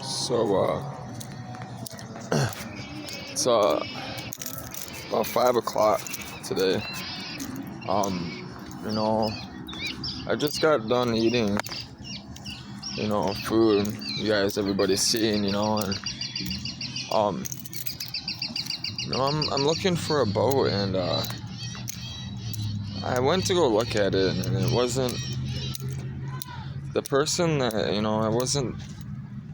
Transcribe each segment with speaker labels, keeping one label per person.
Speaker 1: So, it's about 5 o'clock today. You know, I just got done eating, food. You guys, everybody's seeing, and I'm looking for a boat, and I went to go look at it, and it wasn't the person that it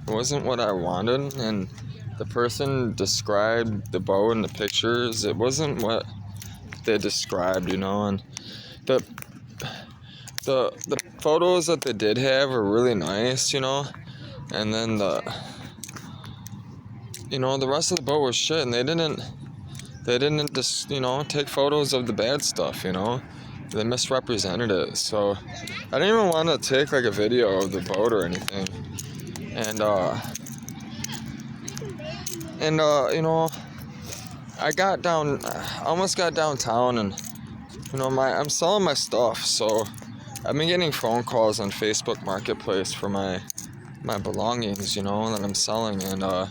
Speaker 1: wasn't what I wanted, and the person described the boat in the pictures. It wasn't what they described, and the the photos that they did have were really nice, and then the rest of the boat was shit, and they didn't just take photos of the bad stuff, they misrepresented it. So I didn't even want to take like a video of the boat or anything, and I almost got downtown, and I'm selling my stuff, so I've been getting phone calls on Facebook Marketplace for my belongings, that I'm selling, and I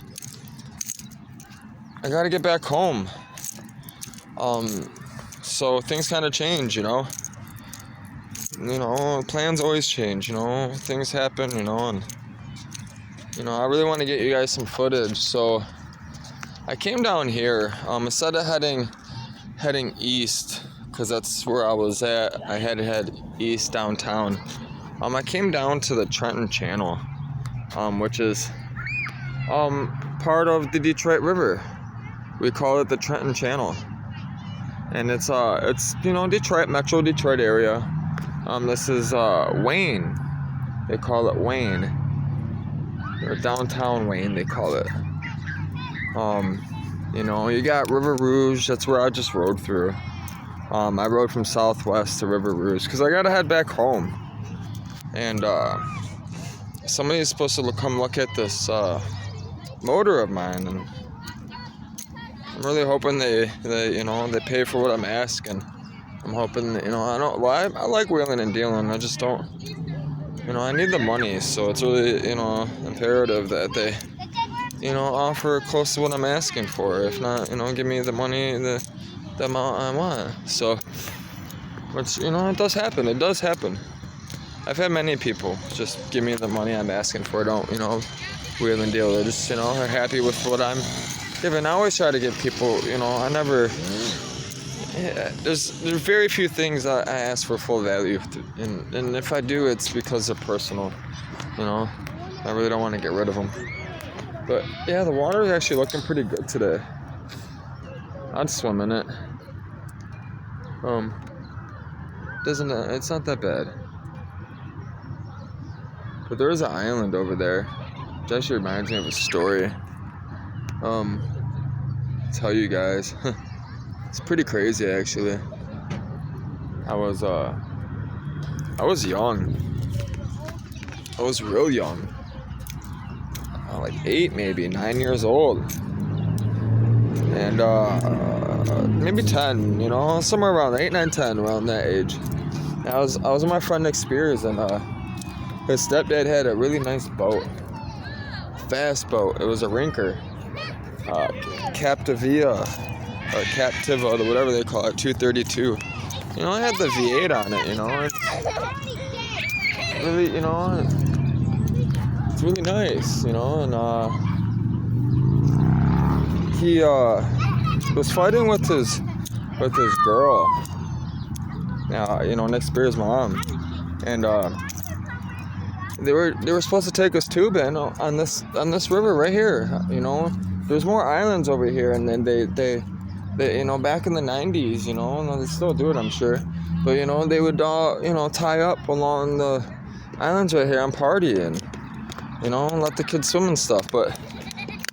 Speaker 1: gotta get back home. So things kind of change, plans always change, things happen, and I really want to get you guys some footage. So I came down here, instead of heading east, because that's where I was at. I had to head east downtown. I came down to the Trenton Channel, which is part of the Detroit River. We call it the Trenton Channel, and it's Detroit, Metro Detroit area. This is Wayne. They call it Wayne, or downtown Wayne, they call it. You got River Rouge. That's where I just rode through. I rode from Southwest to River Rouge because I gotta head back home, and somebody's supposed to come look at this motor of mine, and I'm really hoping they pay for what I'm asking. I'm hoping that, I like wheeling and dealing. I just don't, I need the money, so it's really, imperative that they, offer close to what I'm asking for. If not, give me the money, the amount I want. So, which, it does happen. It does happen. I've had many people just give me the money I'm asking for. Don't, wheel and deal. They're just, are happy with what I'm giving. I always try to give people, there's very few things I ask for full value, and if I do, it's because they're personal, I really don't want to get rid of them. But yeah, the water is actually looking pretty good today. I'd swim in it. It's not that bad. But there is an island over there, which actually reminds me of a story. Tell you guys. It's pretty crazy, actually. I was young. I was real young. Like 8, maybe 9 years old. And maybe 10, somewhere around 8, 9, 10, around that age. And I was with my friend Nick Spears, and his stepdad had a really nice boat. Fast boat. It was a rinker. Captiva, or Captiva, whatever they call it, 232. It had the V8 on it, It's really, it's really nice, and he was fighting with his girl. Now, Nick Spears' mom, and they were supposed to take us tubing on this river right here. There's more islands over here, and then they back in the 90s, and they still do it, I'm sure. But they would tie up along the islands right here and party, and let the kids swim and stuff. But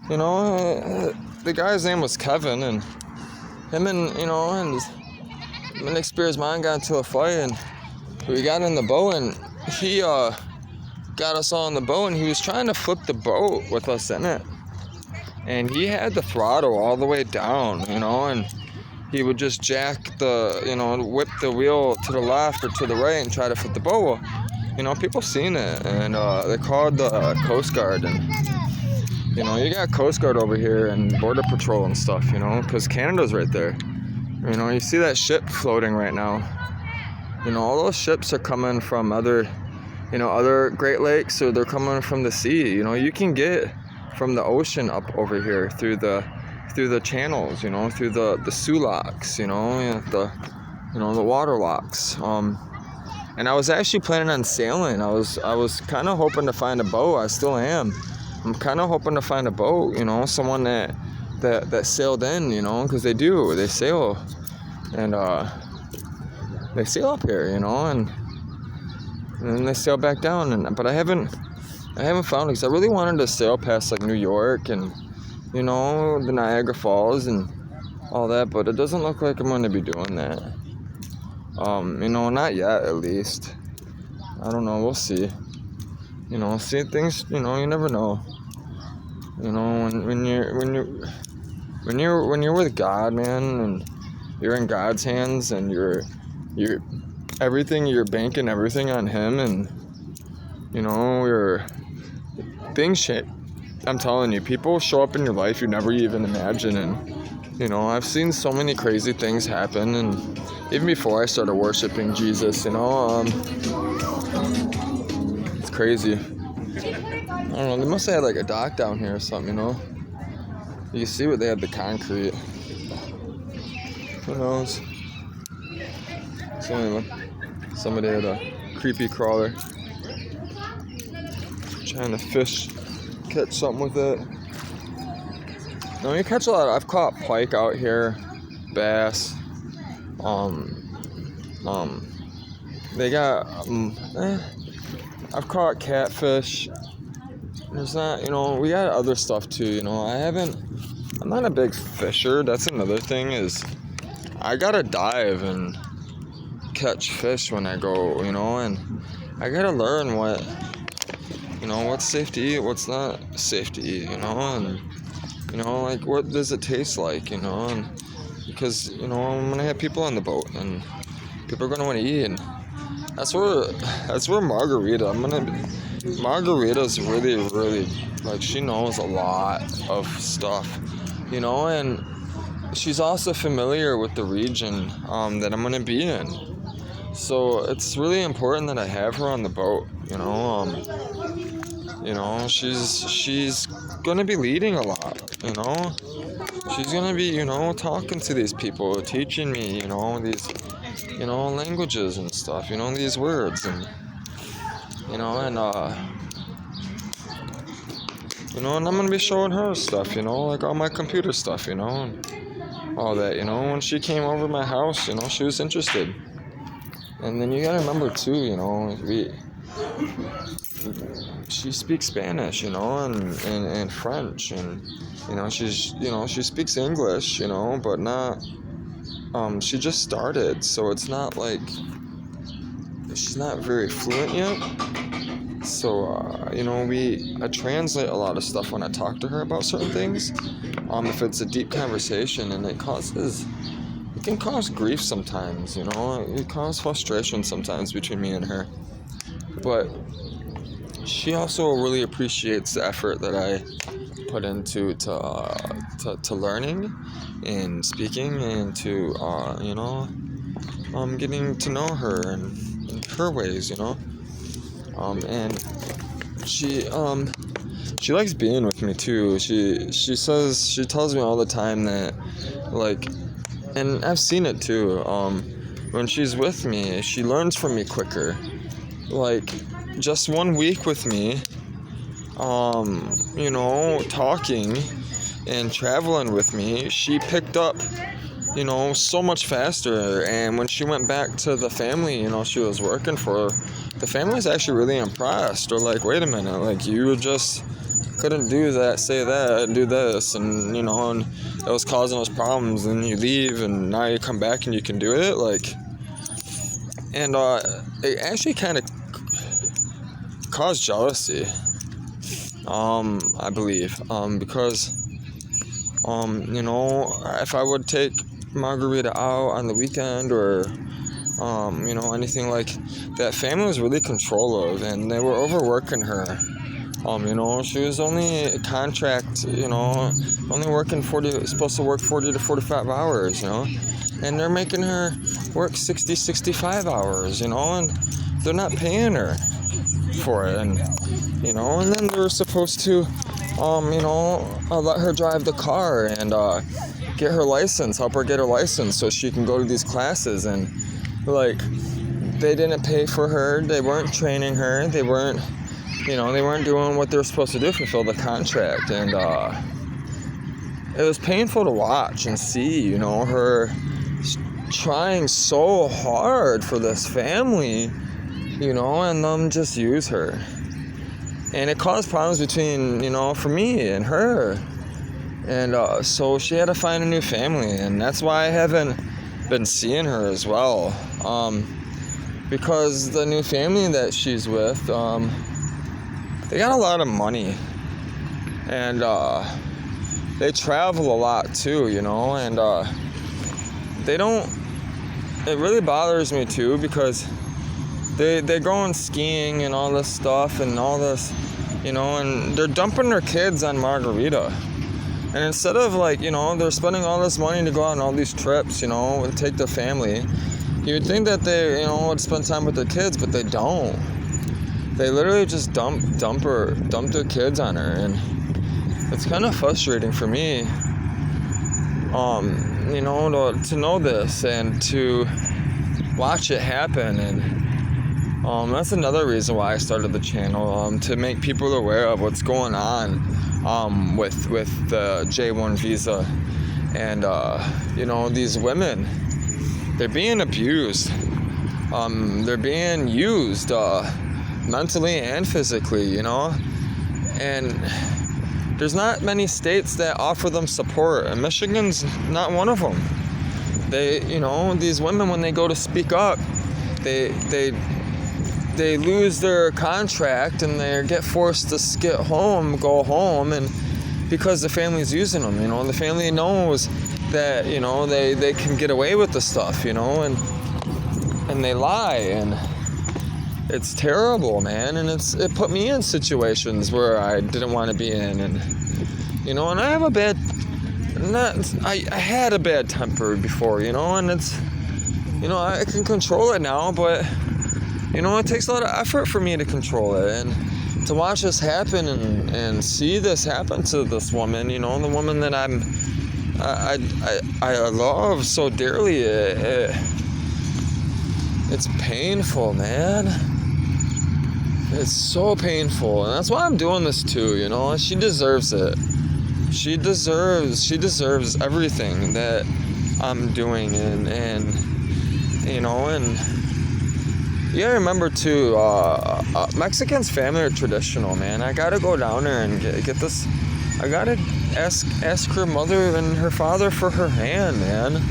Speaker 1: the guy's name was Kevin, and him and Nick Spears' mom got into a fight, and we got in the boat, and he got us all in the boat, and he was trying to flip the boat with us in it. And he had the throttle all the way down, and he would just jack whip the wheel to the left or to the right and try to flip the boat. People seen it, and they called the Coast Guard, and You know, you got Coast Guard over here and Border Patrol and stuff, you know, because Canada's right there. You know, you see that ship floating right now. You know, all those ships are coming from other Great Lakes, or they're coming from the sea. You know, you can get from the ocean up over here through the channels, you know, through the sulaks, you know, the water locks. And I was actually planning on sailing. I was kind of hoping to find a boat. I still am. I'm kind of hoping to find a boat, you know, someone that sailed in, you know, because they sail, and they sail up here, you know, and then they sail back down. But I haven't found it, because I really wanted to sail past like New York and, you know, the Niagara Falls and all that, but it doesn't look like I'm going to be doing that. You know, not yet, at least. I don't know. We'll see. You know, see things. You know, you never know. You know, when you're with God, man, and you're in God's hands, and you're banking everything on Him, and you know, things change. I'm telling you, people show up in your life you never even imagine, and you know, I've seen so many crazy things happen, and even before I started worshiping Jesus, you know, it's crazy. I don't know, they must have had like a dock down here or something, you know. You can see what they had, the concrete. Who knows? So anyway, somebody had a creepy crawler trying to catch something with it. No, you catch a lot. I've caught pike out here, bass. They got. I've caught catfish. There's not, you know, we got other stuff too. You know, I'm not a big fisher. That's another thing, is I gotta dive and catch fish when I go. You know, and I gotta learn what's safe to eat, what's not safe to eat. You know, and you know, like, what does it taste like, you know, and because, you know, I'm going to have people on the boat, and people are going to want to eat, and that's where Margarita's really, really, like, she knows a lot of stuff, you know, and she's also familiar with the region that I'm going to be in, so it's really important that I have her on the boat, you know. You know, she's gonna be leading a lot, you know. She's gonna be, you know, talking to these people, teaching me, you know, these, you know, languages and stuff, you know, these words, and you know, and you know, and I'm gonna be showing her stuff, you know, like all my computer stuff, you know, and all that, you know. When she came over to my house, you know, she was interested. And then you gotta remember too, you know, she speaks Spanish, you know, and French, and you know, she speaks English, you know, but not, she just started, so it's not like, she's not very fluent yet, so, you know, I translate a lot of stuff when I talk to her about certain things, if it's a deep conversation, and it can cause grief sometimes, you know, it causes frustration sometimes between me and her, but she also really appreciates the effort that I put into to learning and speaking, and to you know, getting to know her and her ways, you know, and she likes being with me too. She tells me all the time that, like, and I've seen it too, when she's with me, she learns from me quicker. Like, just 1 week with me, you know, talking and traveling with me, she picked up, you know, so much faster. And when she went back to the family, you know, she was working for, the family's actually really impressed. They're like, wait a minute, like, you just couldn't do that, say that, and do this, and, you know, and it was causing us problems, and you leave, and now you come back and you can do it, like, and it actually kind of caused jealousy, I believe, because, you know, if I would take Margarita out on the weekend, or, you know, anything like that, family was really controlling, and they were overworking her, She was only a contract, only working supposed to work 40 to 45 hours, and they're making her work 60, 65 hours, and they're not paying her for it, and then they were supposed to, let her drive the car and get her license, help her get her license so she can go to these classes, and like, they didn't pay for her, they weren't training her, they weren't doing what they were supposed to do, fulfill the contract, and it was painful to watch and see, her trying so hard for this family, and them just use her. And it caused problems between, for me and her. And so she had to find a new family, and that's why I haven't been seeing her as well. Because the new family that she's with, they got a lot of money. And they travel a lot too, and it really bothers me too, because they're going skiing and all this stuff and all this, and they're dumping their kids on Margarita. And instead of they're spending all this money to go out on all these trips, and take their family, you would think that they, would spend time with their kids, but they don't. They literally just dump their kids on her, and it's kind of frustrating for me, to know this and to watch it happen. And that's another reason why I started the channel, to make people aware of what's going on with the J1 visa. And these women, they're being abused, they're being used mentally and physically, and there's not many states that offer them support, and Michigan's not one of them. They, these women, when they go to speak up, they lose their contract, and they get forced to go home, and because the family's using them, the family knows that, they can get away with the stuff, and they lie, and it's terrible, man. And it put me in situations where I didn't want to be in, and and I have I had a bad temper before, and it's, I can control it now, but it takes a lot of effort for me to control it, and to watch this happen and see this happen to this woman, the woman that I love so dearly, it's painful, man. It's so painful, and that's why I'm doing this too, she deserves it. She deserves everything that I'm doing, and you gotta remember too, Mexicans' family are traditional, man. I gotta go down there and get this. I gotta ask her mother and her father for her hand, man.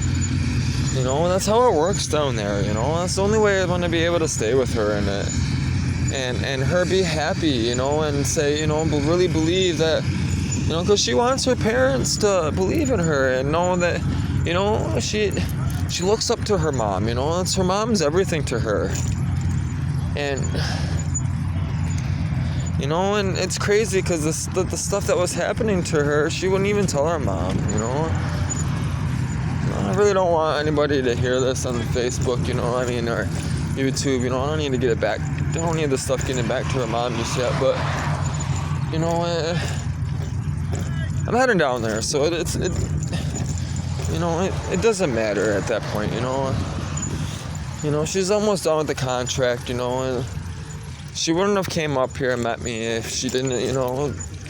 Speaker 1: That's how it works down there, That's the only way I'm gonna be able to stay with her and her be happy, and say, really believe that, because she wants her parents to believe in her and know that, she looks up to her mom, it's her mom's everything to her. And, and it's crazy because the stuff that was happening to her, she wouldn't even tell her mom, I really don't want anybody to hear this on Facebook, or YouTube, I don't need to get it back. I don't need this stuff getting back to her mom just yet, but, I'm heading down there, so it doesn't matter at that point, she's almost done with the contract, and she wouldn't have came up here and met me if she didn't,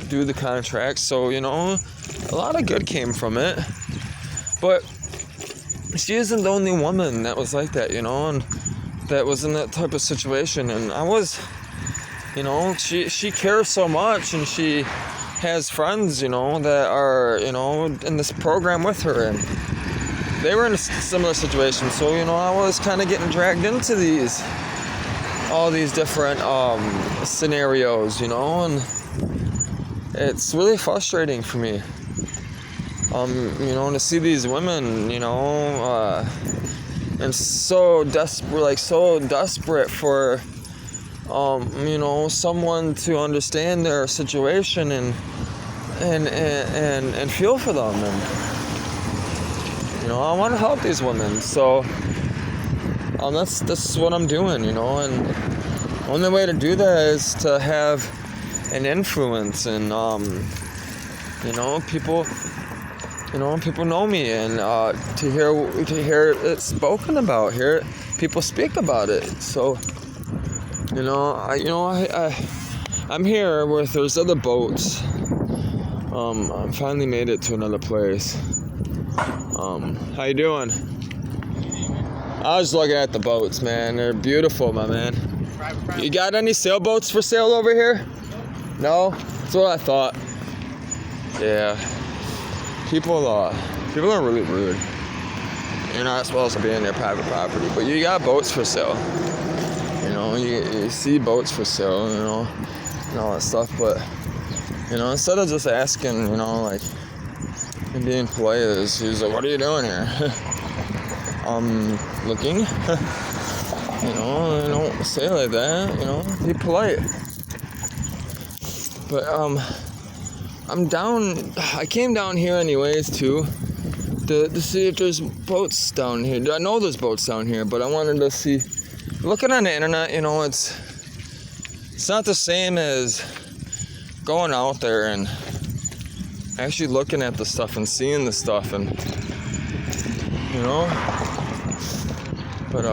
Speaker 1: do the contract. So, a lot of good came from it. But she isn't the only woman that was like that, and that was in that type of situation. And I was, she cares so much, and she has friends, that are, in this program with her, and they were in a similar situation. So, I was kind of getting dragged into all these different scenarios, and it's really frustrating for me, to see these women, and so desperate for someone to understand their situation and feel for them. And I want to help these women. So that's what I'm doing. And the only way to do that is to have an influence, and people know me, and to hear it spoken about, hear people speak about it. So I'm here with there's other boats. I finally made it to another place. How you doing? I was looking at the boats, man. They're beautiful, my man. You got any sailboats for sale over here? No? That's what I thought. Yeah. People are really rude. You're not supposed to be in their private property, but you got boats for sale. You see boats for sale, and all that stuff. But instead of just asking, and being polite, he's like, "What are you doing here?" Looking. Don't say it like that. Be polite. But I'm down. I came down here anyways too, to see if there's boats down here. I know there's boats down here, but I wanted to see. Looking on the internet, it's not the same as going out there and actually looking at the stuff and seeing the stuff, and But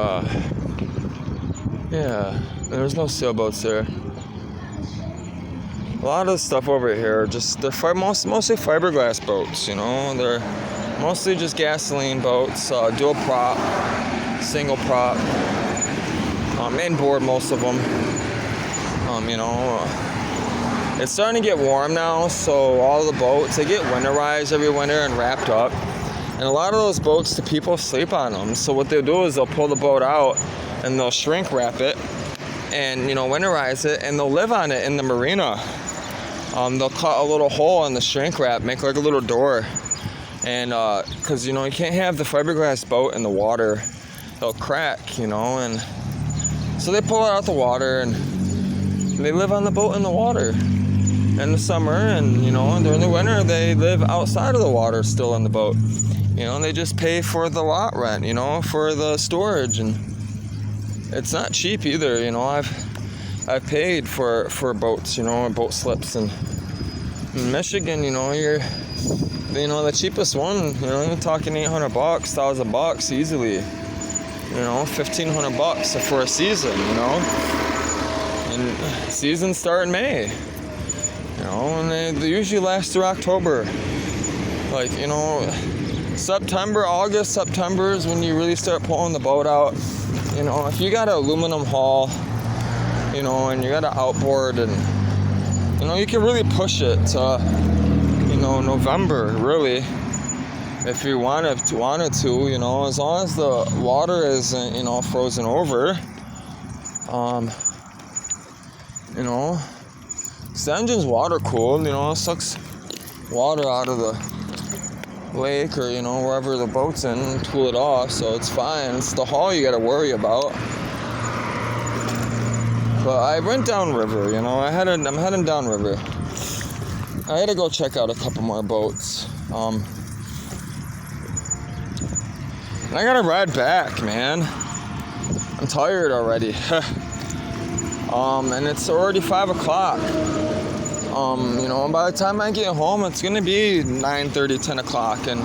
Speaker 1: yeah, there's no sailboats there. A lot of the stuff over here, they're mostly fiberglass boats. They're mostly just gasoline boats, dual prop, single prop, inboard, most of them. It's starting to get warm now, so all the boats, they get winterized every winter and wrapped up. And a lot of those boats, the people sleep on them. So what they'll do is they'll pull the boat out and they'll shrink wrap it and, winterize it, and they'll live on it in the marina. They'll cut a little hole in the shrink wrap, make like a little door. And, cause you can't have the fiberglass boat in the water. They'll crack, and so they pull it out the water and they live on the boat in the water in the summer, and during the winter they live outside of the water still in the boat. They just pay for the lot rent, for the storage, and it's not cheap either. I've paid for boats, boat slips, and in Michigan, you're the cheapest one, you're talking $800, $1,000 easily. $1,500 for a season, and seasons start in May, and they usually last through October. September is when you really start pulling the boat out. If you got an aluminum hull, and you got an outboard, and you can really push it to, November, really. If you wanted to, as long as the water isn't, frozen over, the engine's water cooled, it sucks water out of the lake or, wherever the boat's in, and cool it off, so it's fine. It's the hull you gotta worry about. But I went downriver, I'm heading downriver. I had to go check out a couple more boats. And I gotta ride back, man. I'm tired already. And it's already 5 o'clock. By the time I get home, it's gonna be 9:30, 10 o'clock. And,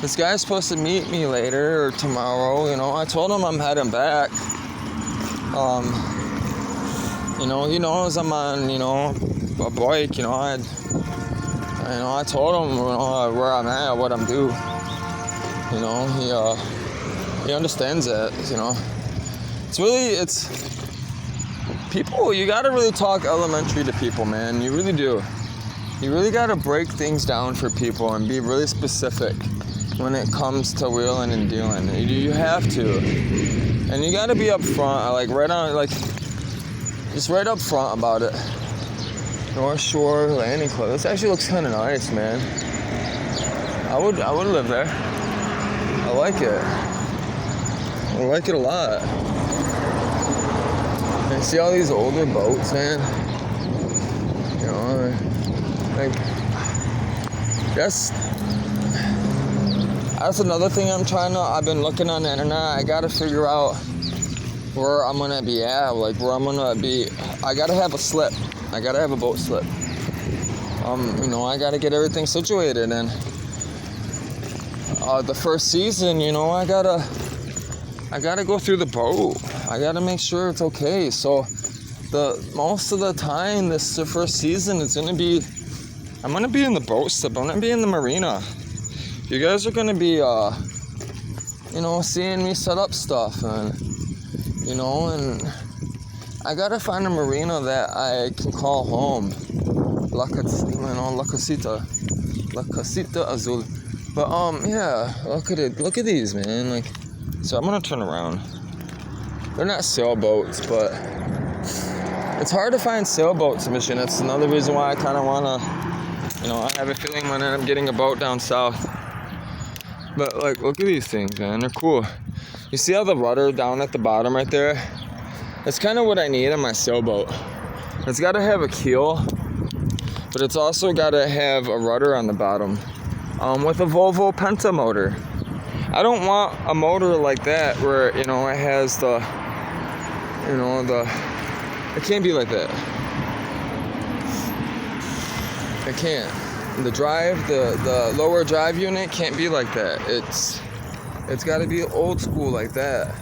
Speaker 1: this guy's supposed to meet me later or tomorrow. I told him I'm heading back. He knows I'm on, a bike. I told him, where I'm at, what I'm doing. He understands that. It's people. You gotta really talk elementary to people, man. You really do. You really gotta break things down for people and be really specific when it comes to wheeling and dealing. You have to, and you gotta be upfront, just right up front about it. North Shore Landing Club. This actually looks kind of nice, man. I would live there. I like it. I like it a lot. see all these older boats, man. You know, like that's another thing I've been looking on the internet. I gotta figure out where I'm gonna be at, like where I'm gonna be. I gotta have a slip. I gotta have a boat slip. You know, I gotta get everything situated, and the first season, you know, I gotta go through the boat. I gotta make sure it's okay. So most of the time, the first season is gonna be, I'm gonna be in the boat slip. I'm gonna be in the marina. You guys are gonna be, you know, seeing me set up stuff, and you know, and I gotta find a marina that I can call home. La Casita Azul. But yeah, look at it. Look at these, man. Like, so I'm gonna turn around. They're not sailboats, but it's hard to find sailboats in Michigan. That's another reason why I kind of wanna, you know, I have a feeling when I'm getting a boat down south. But like, look at these things, man. They're cool. You see how the rudder down at the bottom right there? That's kind of what I need on my sailboat. It's got to have a keel, but it's also got to have a rudder on the bottom. With a Volvo Penta motor. I don't want a motor like that where, you know, it has the, you know, it can't be like that. It can't. The drive, the lower drive unit can't be like that. It's got to be old school like that.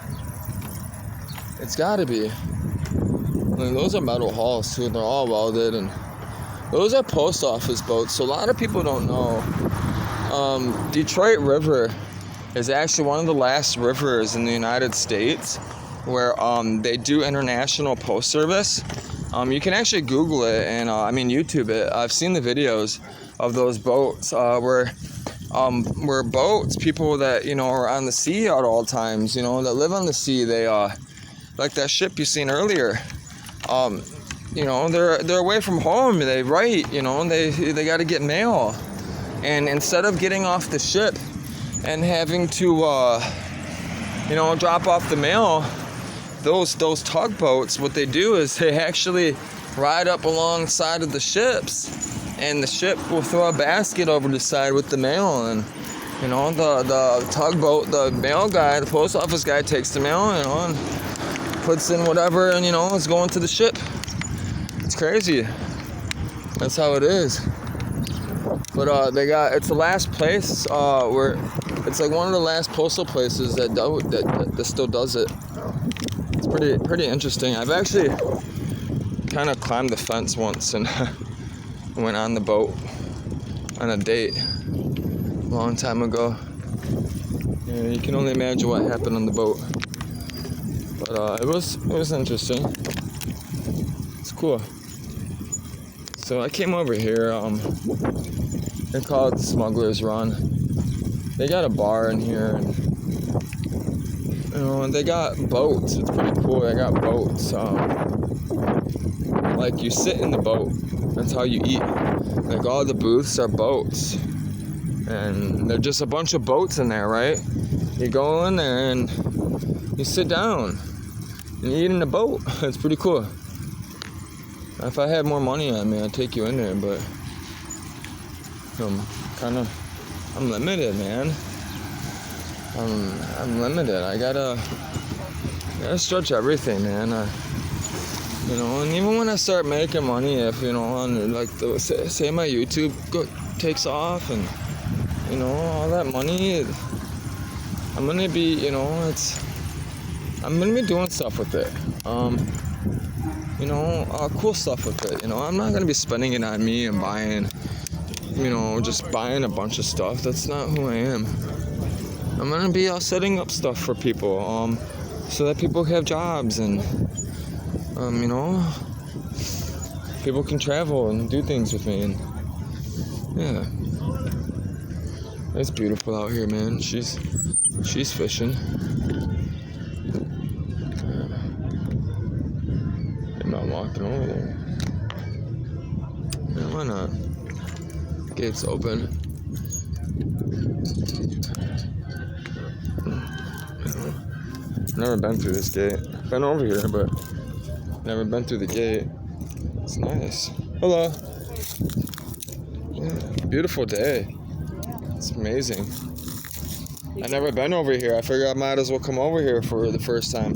Speaker 1: It's got to be. I mean, those are metal hulls too. They're all welded, and those are post office boats. So a lot of people don't know. Detroit River is actually one of the last rivers in the United States where they do international post service. You can actually Google it and YouTube it. I've seen the videos of those boats where boats, people that, you know, are on the sea at all times, you know, that live on the sea, they like that ship you seen earlier. You know, they're away from home. They write, you know, they got to get mail. And instead of getting off the ship and having to, you know, drop off the mail, those tugboats, what they do is they actually ride up alongside of the ships, and the ship will throw a basket over the side with the mail, and you know, the tugboat, the mail guy, the post office guy takes the mail, you know, and puts in whatever, and you know, it's going to the ship. It's crazy. That's how it is. But it's the last place where it's like one of the last postal places that still does it. It's pretty interesting. I've actually kind of climbed the fence once and went on the boat on a date a long time ago. Yeah, you can only imagine what happened on the boat. But it was interesting. It's cool. So I came over here. They're called Smuggler's Run. They got a bar in here, and you know, and they got boats. It's pretty cool. They got boats. Like you sit in the boat. That's how you eat. Like all the booths are boats, and they're just a bunch of boats in there, right? You go in there and you sit down and you eat in the boat. It's pretty cool. If I had more money on me, I'd take you in there, but I'm limited, man. I'm limited. I gotta stretch everything, man. You know, and even when I start making money, if you know, on like say my YouTube takes off, and you know, all that money, I'm gonna be, you know, I'm gonna be doing stuff with it. You know, cool stuff with it. You know, I'm not gonna be spending it on me and buying, you know, just buying a bunch of stuff. That's not who I am. I'm gonna be setting up stuff for people, so that people have jobs, and you know, people can travel and do things with me, and yeah, it's beautiful out here, man. She's fishing. I'm not walking over there. Yeah, why not? Gate's open. Never been through this gate. Been over here, but Never been through the gate. It's nice. Hello. Yeah, beautiful day. It's amazing. I've never been over here. I figured I might as well come over here for the first time.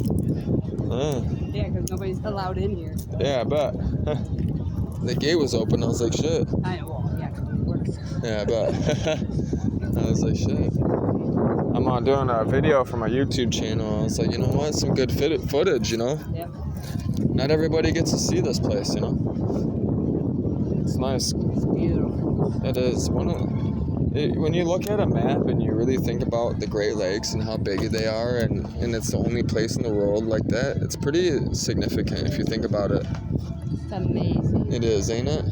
Speaker 2: Yeah, because nobody's allowed in here.
Speaker 1: Yeah, I bet. The gate was open. I was like, shit.
Speaker 2: I know. Well, yeah, 'cause it works.
Speaker 1: Yeah, I bet. I was like, shit. I'm doing a video for my YouTube channel. I was like, you know what? Some good footage, you know?
Speaker 2: Yep.
Speaker 1: Not everybody gets to see this place, you know? It's nice.
Speaker 2: It's beautiful.
Speaker 1: It is. When you look at a map and you really think about the Great Lakes and how big they are, and it's the only place in the world like that, it's pretty significant if you think about it.
Speaker 2: It's amazing.
Speaker 1: It is, ain't it?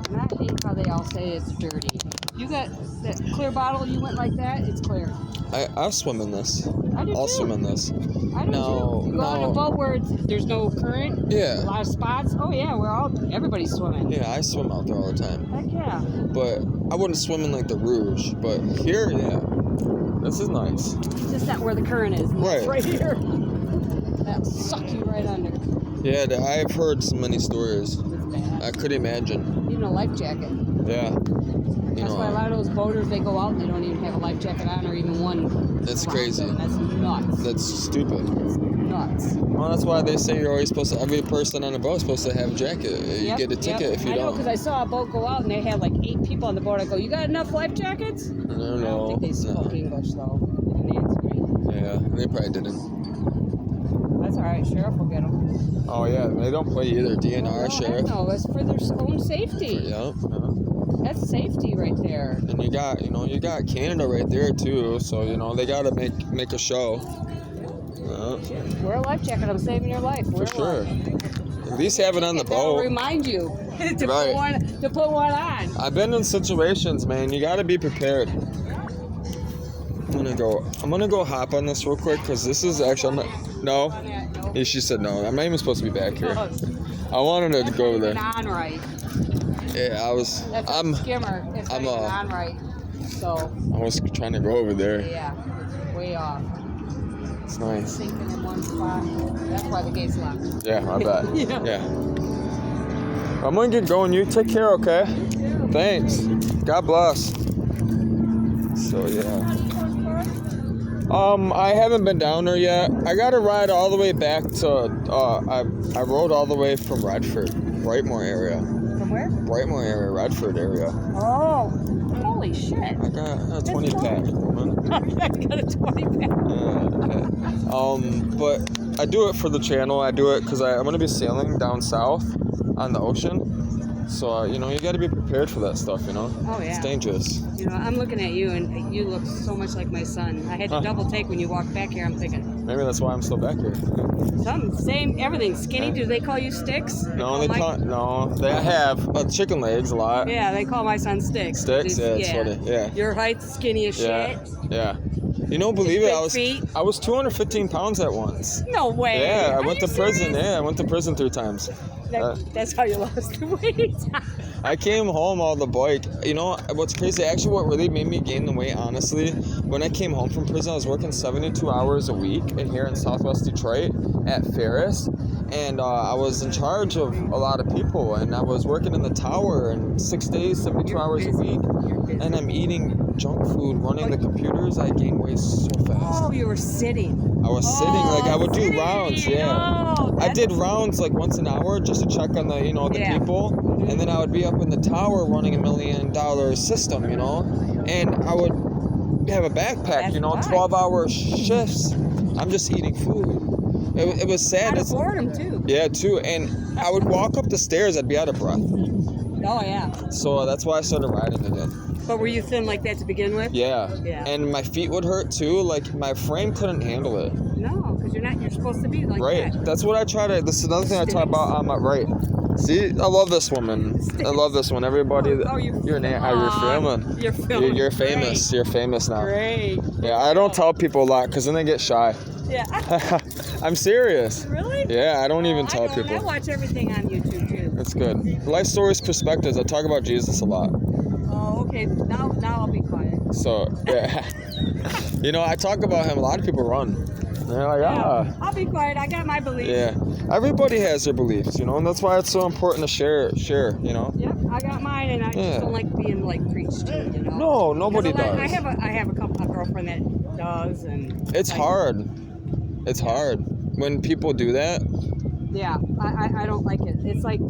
Speaker 2: And I hate how they all say it's dirty. You got that clear bottle, you went like that, it's clear.
Speaker 1: I'll swim in this.
Speaker 2: I do
Speaker 1: I'll
Speaker 2: too.
Speaker 1: swim in this.
Speaker 2: I do
Speaker 1: No,
Speaker 2: too. You go on a
Speaker 1: no.
Speaker 2: boat where there's no current, a
Speaker 1: Yeah.
Speaker 2: lot of spots. Oh yeah, everybody's swimming.
Speaker 1: Yeah, I swim out there all the time.
Speaker 2: Heck yeah.
Speaker 1: But I wouldn't swim in like the Rouge. But here, yeah. This is nice.
Speaker 2: It's just not where the current is. And that's
Speaker 1: Right.
Speaker 2: right here. That'll suck you right under.
Speaker 1: Yeah, I've heard so many stories.
Speaker 2: It's bad.
Speaker 1: I could imagine.
Speaker 2: Even a life jacket.
Speaker 1: Yeah. You
Speaker 2: That's
Speaker 1: know,
Speaker 2: why a lot of those boaters, they go out and they don't even have a life jacket on or even one.
Speaker 1: That's
Speaker 2: around
Speaker 1: crazy.
Speaker 2: them. That's nuts.
Speaker 1: that's stupid.
Speaker 2: It's nuts.
Speaker 1: Well, that's why they say you're always supposed to, every person on the boat is supposed to have a jacket. You
Speaker 2: Yep,
Speaker 1: get a ticket
Speaker 2: yep.
Speaker 1: if you
Speaker 2: I know,
Speaker 1: don't.
Speaker 2: because I saw a boat go out and they had like 8 people on the boat. I go, you got enough life jackets?
Speaker 1: I don't
Speaker 2: I don't
Speaker 1: know.
Speaker 2: think they spoke English though. They didn't answer me.
Speaker 1: Yeah, they probably didn't.
Speaker 2: That's all right. Sheriff will get them.
Speaker 1: Oh, yeah, they don't play either. DNR, sheriff.
Speaker 2: No, that's for their own safety.
Speaker 1: Yeah.
Speaker 2: That's safety right there.
Speaker 1: And you got Canada right there too. So they gotta make a show.
Speaker 2: Wear a life jacket. I'm saving your life.
Speaker 1: For
Speaker 2: Wear
Speaker 1: sure.
Speaker 2: one.
Speaker 1: At least have it on the
Speaker 2: That'll
Speaker 1: boat.
Speaker 2: remind you to
Speaker 1: Right.
Speaker 2: put one on.
Speaker 1: I've been in situations, man. You gotta be prepared. I'm gonna go hop on this real quick because this is actually. No. Yeah, she said no. I'm not even supposed to be back here. I wanted her to go over there.
Speaker 2: On right.
Speaker 1: Yeah, I was.
Speaker 2: That's a skimmer. It's not even on right. So.
Speaker 1: I was trying to go over there.
Speaker 2: Yeah, it's way off.
Speaker 1: It's nice.
Speaker 2: Sinking in one spot. That's why the gate's locked.
Speaker 1: Yeah, I bet.
Speaker 2: Yeah.
Speaker 1: I'm gonna get going. You take care, okay? Thanks. God bless. So yeah. I haven't been down there yet. I got to ride all the way back to. I rode all the way from Redford, Brightmoor area.
Speaker 2: From where?
Speaker 1: Brightmoor area, Redford area.
Speaker 2: Oh, holy shit.
Speaker 1: I got a 20 pack, woman.
Speaker 2: I got a 20 pack.
Speaker 1: But I do it for the channel. I do it because I'm gonna be sailing down south on the ocean. So you got to be prepared for that stuff.
Speaker 2: Oh yeah.
Speaker 1: It's dangerous.
Speaker 2: I'm looking at you and you look so much like my son. I had to double take when you walked back here. I'm thinking.
Speaker 1: Maybe that's why I'm still back here.
Speaker 2: Same, everything. Skinny. Do they call you Sticks?
Speaker 1: No, they have chicken legs a lot.
Speaker 2: Yeah, they call my son Sticks.
Speaker 1: Sticks? Yeah, it's funny. Yeah.
Speaker 2: Your height's skinny as shit.
Speaker 1: Yeah. You don't believe it?
Speaker 2: Big feet.
Speaker 1: I was 215 pounds at once.
Speaker 2: No way.
Speaker 1: Yeah, I
Speaker 2: Are
Speaker 1: went
Speaker 2: you
Speaker 1: to prison.
Speaker 2: serious?
Speaker 1: Yeah, I went to prison 3 times.
Speaker 2: That's how you lost the weight.
Speaker 1: I came home on the bike. What's crazy? Actually, what really made me gain the weight, honestly, when I came home from prison, I was working 72 hours a week here in Southwest Detroit at Ferris. And I was in charge of a lot of people. And I was working in the tower and 6 days, 72 hours a week. And I'm eating junk food, running the computers. I gained weight so fast.
Speaker 2: Oh, you were sitting.
Speaker 1: I was sitting, I would do rounds, yeah.
Speaker 2: Oh,
Speaker 1: I did rounds like once an hour just to check on the, the people. And then I would be up in the tower running $1 million system, and I would have a backpack, 12-hour shifts. I'm just eating food. It was sad.
Speaker 2: Out of boredom, too.
Speaker 1: Yeah, too. And I would walk up the stairs, I'd be out of breath.
Speaker 2: Oh, yeah.
Speaker 1: So that's why I started riding again.
Speaker 2: But were you thin like that to begin with?
Speaker 1: Yeah.
Speaker 2: Yeah.
Speaker 1: And my feet would hurt too. Like my frame couldn't handle it.
Speaker 2: No, because you're supposed to be like
Speaker 1: right.
Speaker 2: that.
Speaker 1: That's what I try to. This is another thing I talk about on my right. See, I love this woman. I love this one. Everybody.
Speaker 2: Oh,
Speaker 1: you're filming.
Speaker 2: You're filming.
Speaker 1: You're famous.
Speaker 2: Great.
Speaker 1: You're famous now.
Speaker 2: Great.
Speaker 1: Yeah, I don't tell people a lot because then they get shy.
Speaker 2: Yeah.
Speaker 1: I'm serious.
Speaker 2: Really?
Speaker 1: Yeah, I don't even tell
Speaker 2: I
Speaker 1: people.
Speaker 2: watch everything on YouTube too.
Speaker 1: It's good. Life stories, perspectives. I talk about Jesus a lot.
Speaker 2: Oh, okay. Now I'll be quiet.
Speaker 1: So yeah, I talk about him. A lot of people run. They're like, ah.
Speaker 2: I'll be quiet. I got my beliefs.
Speaker 1: Yeah. Everybody has their beliefs, you know, and that's why it's so important to share, you know.
Speaker 2: Yep, I got mine, and I just don't like being like preached to, you know.
Speaker 1: No, nobody does.
Speaker 2: I have a girlfriend that does, and
Speaker 1: it's hard. It's hard when people do that.
Speaker 2: Yeah, I don't like it. It's like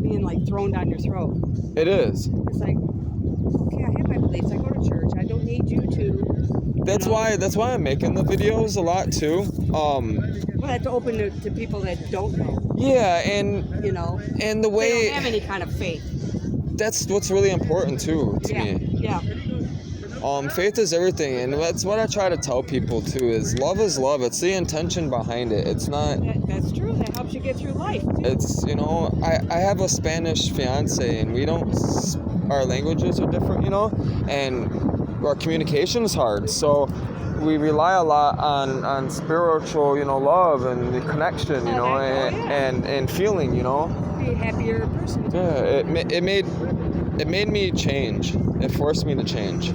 Speaker 2: being like thrown down your throat.
Speaker 1: It is.
Speaker 2: It's like, okay, I have my beliefs. I go to church. I don't need you to.
Speaker 1: That's why I'm making the videos a lot too.
Speaker 2: Well, that's open to people that don't know.
Speaker 1: Yeah, and
Speaker 2: you know,
Speaker 1: and the way
Speaker 2: they don't have any kind of faith.
Speaker 1: That's what's really important too to me.
Speaker 2: Yeah.
Speaker 1: Faith is everything, and that's what I try to tell people too. Is love. It's the intention behind it. It's not.
Speaker 2: That's true. That helps you get through life. Too.
Speaker 1: It's I have a Spanish fiance, and we don't. Our languages are different, you know, and our communication is hard. So we rely a lot on spiritual, you know, love and the connection, you know, and feeling, you know.
Speaker 2: Be a happier person.
Speaker 1: Yeah, it made me change. It forced me to change.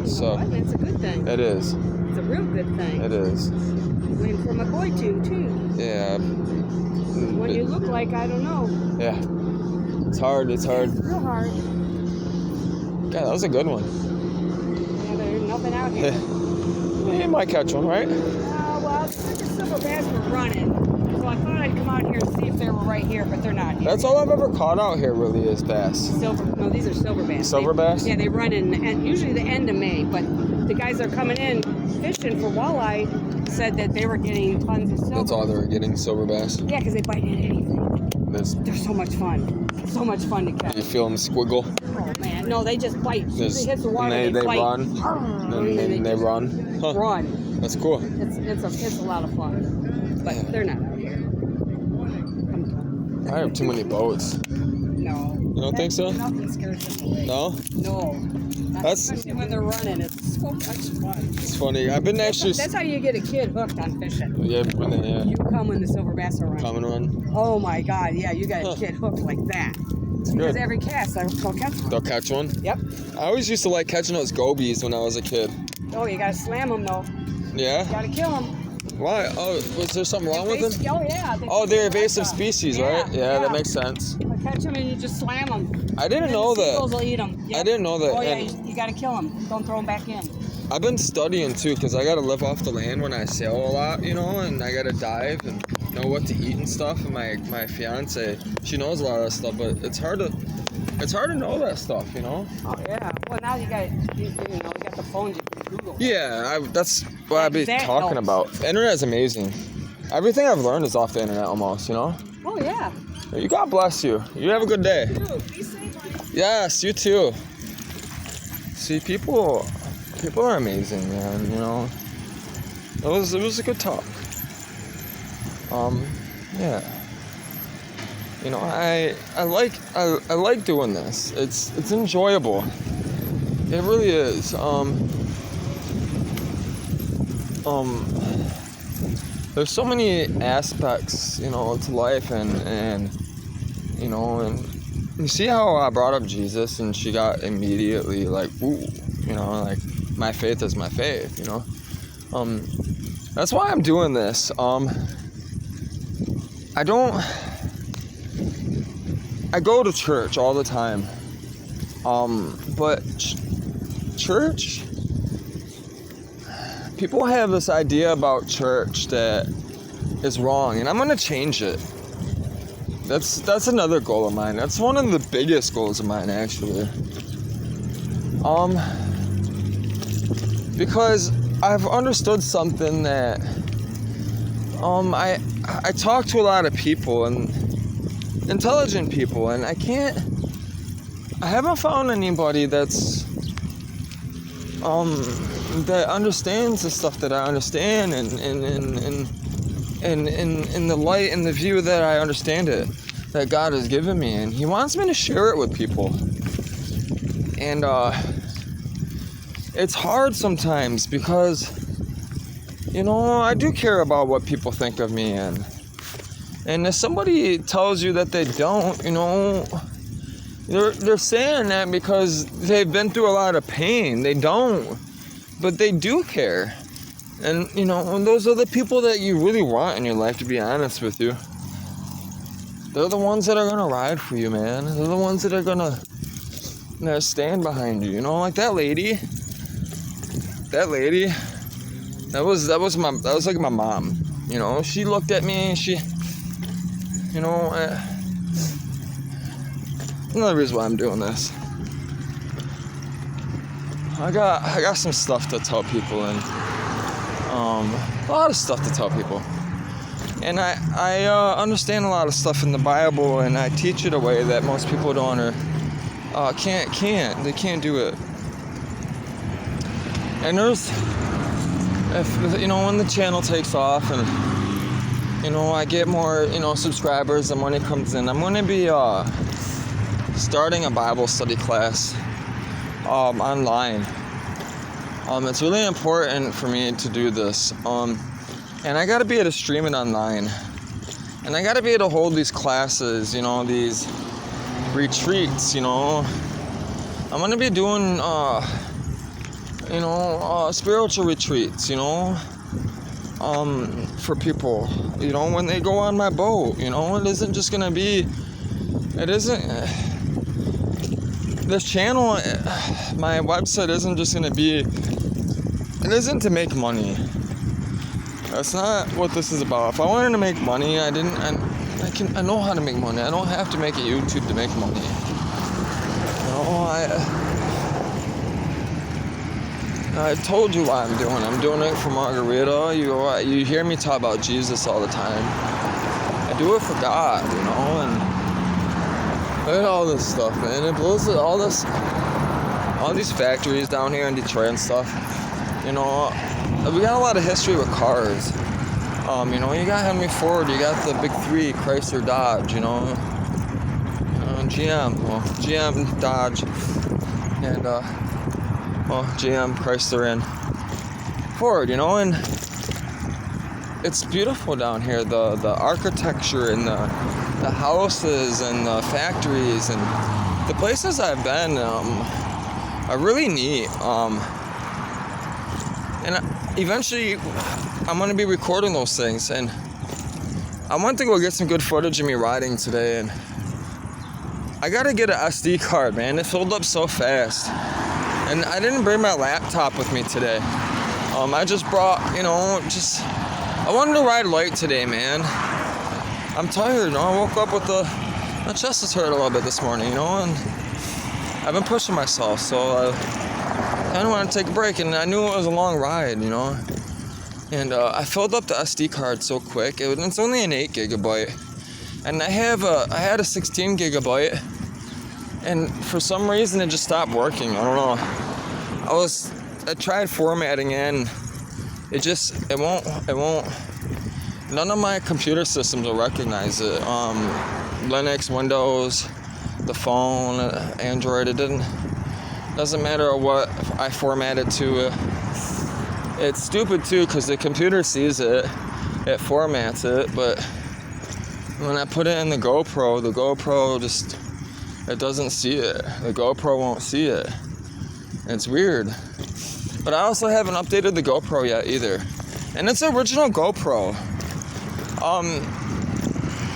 Speaker 1: So
Speaker 2: that's a good thing.
Speaker 1: It is.
Speaker 2: It's a real good thing.
Speaker 1: It is.
Speaker 2: Waiting for my boy too.
Speaker 1: Yeah.
Speaker 2: What you look like, I don't know.
Speaker 1: Yeah. It's hard. It's hard.
Speaker 2: It's real hard.
Speaker 1: God, that was a good one.
Speaker 2: Yeah, there's nothing out here.
Speaker 1: You might catch one, right?
Speaker 2: Well, the silver bass were running, so I thought I'd come out here and see if they were right here, but they're not here.
Speaker 1: That's all I've ever caught out here, really, is bass.
Speaker 2: No, these are silver bass.
Speaker 1: Silver bass?
Speaker 2: Yeah, they run in usually the end of May, but the guys that are coming in fishing for walleye said that they were getting tons of silver.
Speaker 1: That's all they were getting, silver bass?
Speaker 2: Yeah, because they bite in anything. They're so much fun. So much fun to catch.
Speaker 1: You feel them squiggle?
Speaker 2: Oh, man. No, they just bite. They hit the water,
Speaker 1: and they
Speaker 2: bite.
Speaker 1: run. And they run. Huh.
Speaker 2: Run.
Speaker 1: That's cool.
Speaker 2: It's a lot of fun. But they're not out here.
Speaker 1: I have too many boats.
Speaker 2: No.
Speaker 1: You don't think so?
Speaker 2: Nothing scares them away.
Speaker 1: No?
Speaker 2: No. Especially when they're running. It's so much fun.
Speaker 1: It's funny. I've been actually...
Speaker 2: That's how you get a kid hooked on fishing.
Speaker 1: Yeah,
Speaker 2: You come when the silver bass are running.
Speaker 1: Come and run.
Speaker 2: Oh my God, yeah, you got a kid hooked like that.
Speaker 1: It's
Speaker 2: because
Speaker 1: good.
Speaker 2: every cast, they'll catch one.
Speaker 1: They'll catch one?
Speaker 2: Yep.
Speaker 1: I always used to like catching those gobies when I was a kid.
Speaker 2: Oh, you gotta slam them though.
Speaker 1: Yeah?
Speaker 2: You gotta kill them.
Speaker 1: Why? Oh, was there something wrong with them?
Speaker 2: Oh, yeah.
Speaker 1: They're invasive species, right? Yeah, that makes sense.
Speaker 2: You catch them and you just slam them.
Speaker 1: I didn't know that.
Speaker 2: Seagulls will eat them. Yep.
Speaker 1: I didn't know that.
Speaker 2: Oh, yeah, you gotta kill them. Don't throw them back in.
Speaker 1: I've been studying too, because I gotta live off the land when I sail a lot, you know, and I gotta dive and know what to eat and stuff. And my fiance, she knows a lot of that stuff, but it's hard to know that stuff, you know.
Speaker 2: Oh yeah. Well, now you got the phones. You can Google.
Speaker 1: Yeah, that's what I've been talking
Speaker 2: helps.
Speaker 1: about. The internet is amazing. Everything I've learned is off the internet almost, you know.
Speaker 2: Oh yeah.
Speaker 1: You God bless you. You have a good day.
Speaker 2: Be safe.
Speaker 1: Yes, you too. See, people are amazing, man. You know, it was a good talk. Yeah. You know, I like doing this. It's enjoyable. It really is. There's so many aspects, you know, to life, and you know, and you see how I brought up Jesus, and she got immediately like, ooh, you know, like my faith is my faith, you know. That's why I'm doing this. I go to church all the time, but church, people have this idea about church that is wrong, and I'm gonna change it. That's another goal of mine. That's one of the biggest goals of mine, actually. Because I've understood something that I talk to a lot of people, and intelligent people, and I haven't found anybody that's that understands the stuff that I understand, and in the light and the view that I understand it, that God has given me, and He wants me to share it with people. And it's hard sometimes because, you know, I do care about what people think of me, and if somebody tells you that they don't, you know, they're saying that because they've been through a lot of pain. They don't, but they do care. And, you know, and those are the people that you really want in your life, to be honest with you. They're the ones that are going to ride for you, man. They're the ones that are going to stand behind you. You know, like that lady. That was like my mom. You know, she looked at me and she, you know, another reason why I'm doing this. I got some stuff to tell people, and a lot of stuff to tell people. And I understand a lot of stuff in the Bible, and I teach it a way that most people don't or they can't do it. And if you know, when the channel takes off and, you know, I get more, you know, subscribers and money comes in, I'm going to be starting a Bible study class online. It's really important for me to do this. And I got to be able to stream it online. And I got to be able to hold these classes, you know, these retreats, you know. I'm going to be doing spiritual retreats, you know, for people, you know, when they go on my boat, you know. It isn't, this channel, my website isn't just going to be, it isn't to make money. That's not what this is about. If I wanted to make money, I know how to make money. I don't have to make a YouTube to make money. You know, I told you why I'm doing it. I'm doing it for Margarita. You hear me talk about Jesus all the time. I do it for God, you know, and look at all this stuff, man. It blows all these factories down here in Detroit and stuff. You know, we got a lot of history with cars. You know, you got Henry Ford, you got the big three, Chrysler, Dodge, you know, GM, Dodge, and GM, Chrysler, and Ford, you know. And it's beautiful down here, the architecture and the houses and the factories and the places I've been are really neat. And eventually I'm going to be recording those things, and I want to go get some good footage of me riding today, and I got to get an SD card, man. It filled up so fast. And I didn't bring my laptop with me today. I just brought, you know, I wanted to ride light today, man. I'm tired, you know. I woke up with my chest is hurt a little bit this morning, you know, and I've been pushing myself, so I kind of want to take a break, and I knew it was a long ride, you know. And I filled up the SD card so quick. It's only an 8 gigabyte, and I had a 16 gigabyte, and for some reason it just stopped working. I don't know. I tried formatting in. It won't. None of my computer systems will recognize it. Linux, Windows, the phone, Android. Doesn't matter what I format it to. It's stupid too, because the computer sees it, it formats it, but when I put it in the GoPro it doesn't see it. The GoPro won't see it. It's weird. But I also haven't updated the GoPro yet either. And it's an original GoPro.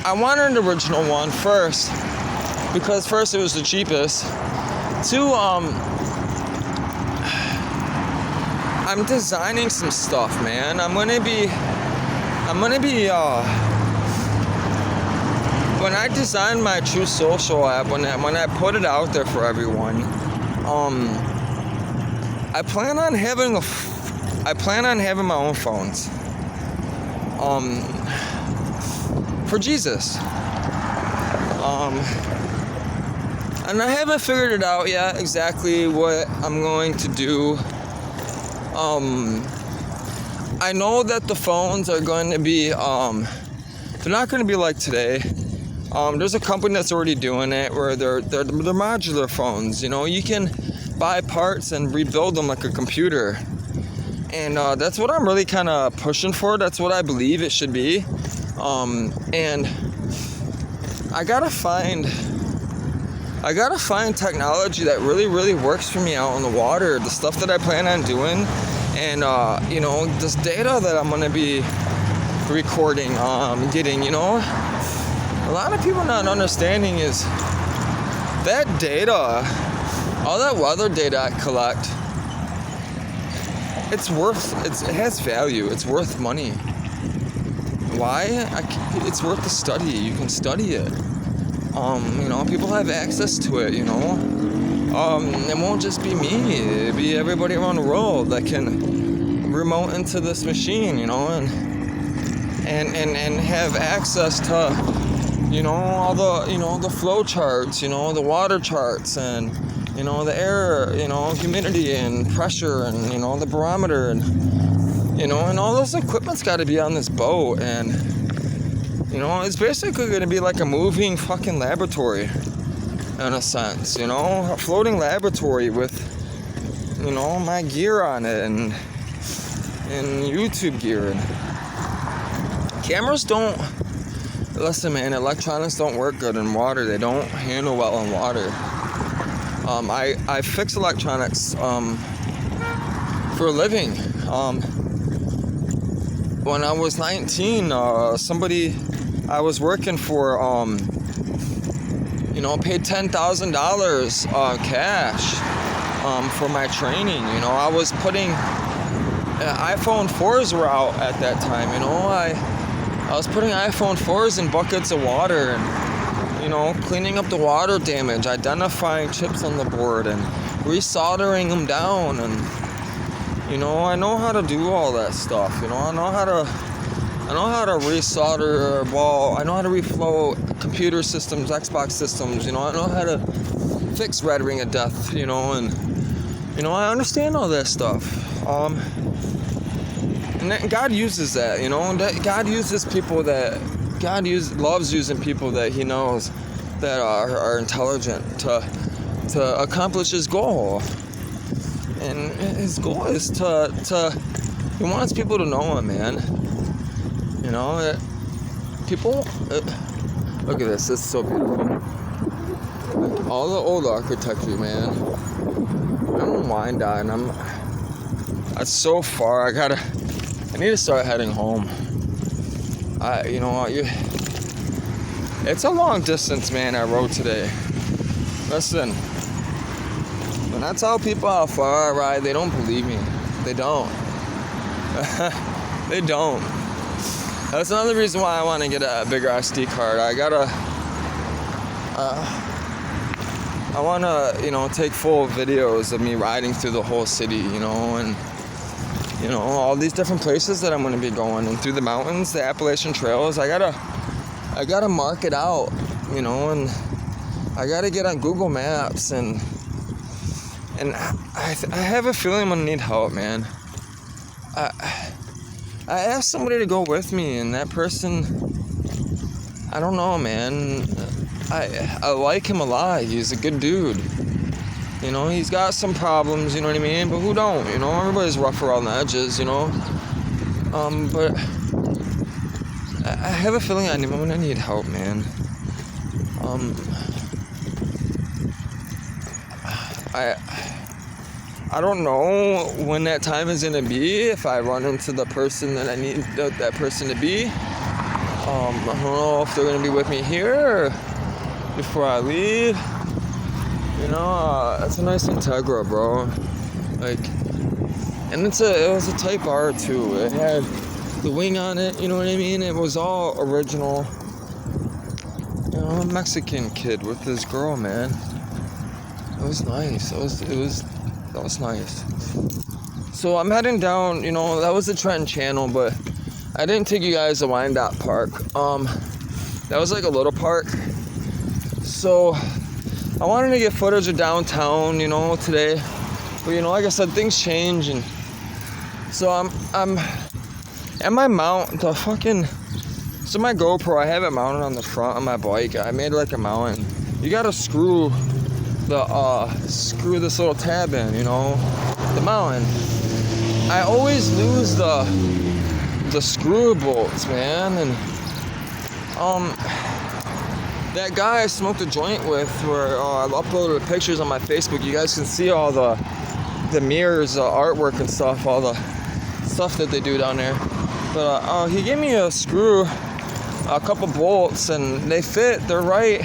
Speaker 1: I wanted an original one first, because first it was the cheapest. Two, I'm designing some stuff, man. I'm gonna be when I designed my True Social app, when I put it out there for everyone, I plan on having my own phones. For Jesus. And I haven't figured it out yet exactly what I'm going to do. I know that the phones are going to be, they're not going to be like today. There's a company that's already doing it where they're modular phones. You know, you can buy parts and rebuild them like a computer. And that's what I'm really kind of pushing for. That's what I believe it should be. And I gotta find technology that really, really works for me out on the water. The stuff that I plan on doing And you know, this data that I'm gonna be recording, getting, you know, a lot of people not understanding is that data, all that weather data I collect, it has value. It's worth money. Why? It's worth the study. You can study it. You know, people have access to it, you know. It won't just be me. It'll be everybody around the world that can remote into this machine, you know, and have access to, you know, all the, you know, the flow charts, you know, the water charts, and, you know, the air, you know, humidity and pressure, and, you know, the barometer, and, you know, and all this equipment's got to be on this boat. And, you know, it's basically going to be like a moving fucking laboratory in a sense, you know, a floating laboratory with, you know, my gear on it, and YouTube gear. And cameras don't, listen man, electronics don't work good in water. They don't handle well in water. I fix electronics for a living. When I was 19, somebody I was working for, you know, paid $10,000 cash for my training. You know, I was putting iPhone 4s were out at that time. You know, I was putting iPhone 4s in buckets of water, and, you know, cleaning up the water damage, identifying chips on the board, and resoldering them down. And, you know, I know how to do all that stuff. You know, I know how to resolder, well, I know how to reflow computer systems, Xbox systems, you know, I know how to fix Red Ring of Death, you know, and, you know, I understand all that stuff. And that God uses that, you know, that God uses people that, loves using people that he knows that are intelligent to accomplish his goal. And his goal is to he wants people to know him, man. You know, people, look at this, it's so beautiful. Like, all the old architecture, man. I'm in Wyandotte, and that's so far. I need to start heading home. You know, it's a long distance, man, I rode today. Listen, when I tell people how far I ride, they don't believe me. They don't. They don't. That's another reason why I want to get a bigger SD card. I want to, you know, take full videos of me riding through the whole city, you know, and, you know, all these different places that I'm going to be going, and through the mountains, the Appalachian Trails. I gotta mark it out, you know, and I gotta get on Google Maps, and I have a feeling I'm gonna need help, man. I asked somebody to go with me, and that person, I don't know, man. I like him a lot. He's a good dude. You know, he's got some problems, you know what I mean? But who don't? You know, everybody's rough around the edges, you know? But I have a feeling I'm gonna need help, man. I don't know when that time is gonna be, if I run into the person that I need that person to be. I don't know if they're gonna be with me here or before I leave. You know, it's a nice Integra, bro. Like, and it was a Type R too. It had the wing on it, you know what I mean? It was all original. You know, a Mexican kid with this girl, man. It was nice. That was nice. So I'm heading down, you know, that was the Trenton Channel, but I didn't take you guys to Wyandotte Park. That was like a little park. So I wanted to get footage of downtown, you know, today. But, you know, like I said, things change, and so I'm at my mount, so my GoPro, I have it mounted on the front of my bike. I made like a mount, and you gotta screw this little tab in, you know, the mount. I always lose the screw bolts, man, and that guy I smoked a joint with, where I uploaded pictures on my Facebook, you guys can see all the the mirrors, artwork and stuff, all the stuff that they do down there. But he gave me a screw, a couple bolts, and they fit, they're right,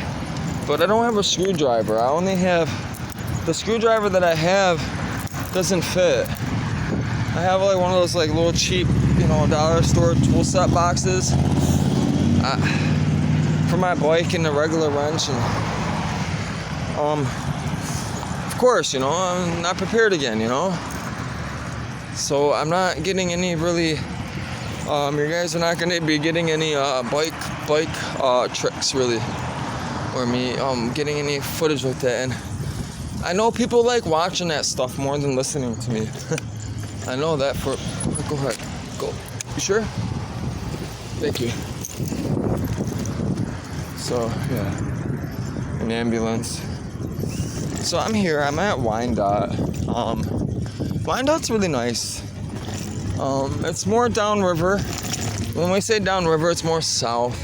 Speaker 1: but I don't have a screwdriver. I only have, the screwdriver that I have doesn't fit. I have like one of those like little cheap, dollar store tool set boxes for my bike and the regular wrench, and of course, I'm not prepared again, so I'm not getting any really, you guys are not going to be getting any bike tricks really, or me getting any footage like that. And I know people like watching that stuff more than listening to me. I know that for, go ahead, go. You sure? Thank you. So, yeah, an ambulance. So I'm here, I'm at Wyandotte. Wyandotte's really nice. It's more downriver. When we say downriver, it's more south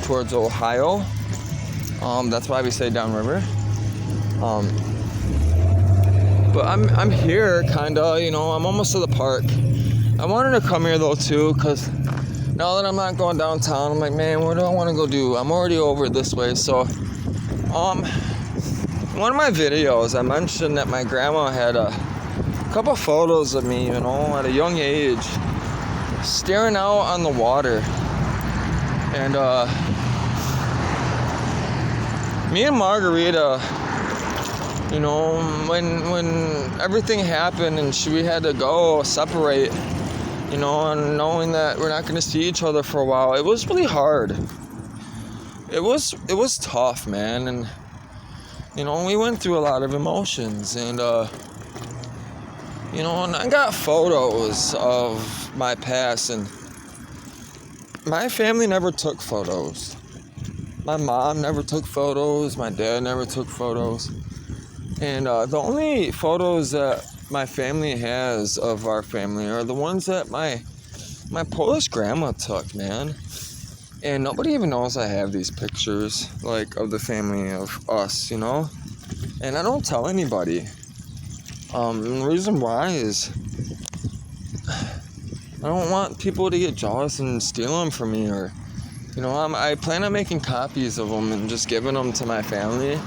Speaker 1: towards Ohio. That's why we say downriver. But I'm here, kinda, I'm almost to the park. I wanted to come here though too, cause now that I'm not going downtown, I'm like, man, what do I want to go do? I'm already over this way. So, one of my videos, I mentioned that my grandma had a couple photos of me, at a young age, staring out on the water. And me and Margarita, when everything happened and we had to go separate, and knowing that we're not going to see each other for a while, it was really hard. It was tough, man. And we went through a lot of emotions, and and I got photos of my past, and my family never took photos. My mom never took photos, my dad never took photos. And the only photos that my family has of our family are the ones that my Polish grandma took, man. And nobody even knows I have these pictures, like, of the family, of us, And I don't tell anybody. And the reason why is I don't want people to get jealous and steal them from me, or, I plan on making copies of them and just giving them to my family,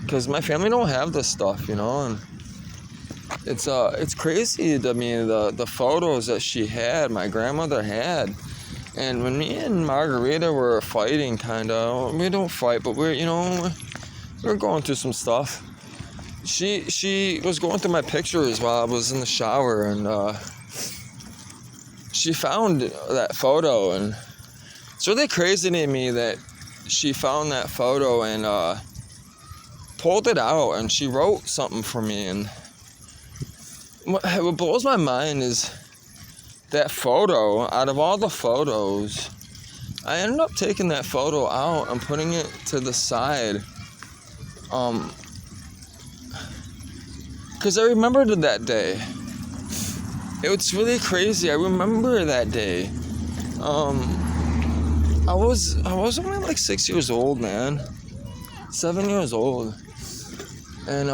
Speaker 1: because my family don't have this stuff, and it's crazy to me, the photos that she had, my grandmother had. And when me and Margarita were fighting, we don't fight, but we're going through some stuff. She was going through my pictures while I was in the shower, and she found that photo, and it's really crazy to me that she found that photo and pulled it out, and she wrote something for me. And what blows my mind is that photo, out of all the photos, I ended up taking that photo out and putting it to the side. Because I remembered that day. It was really crazy. I remember that day. I was only like 6 years old, man. 7 years old. And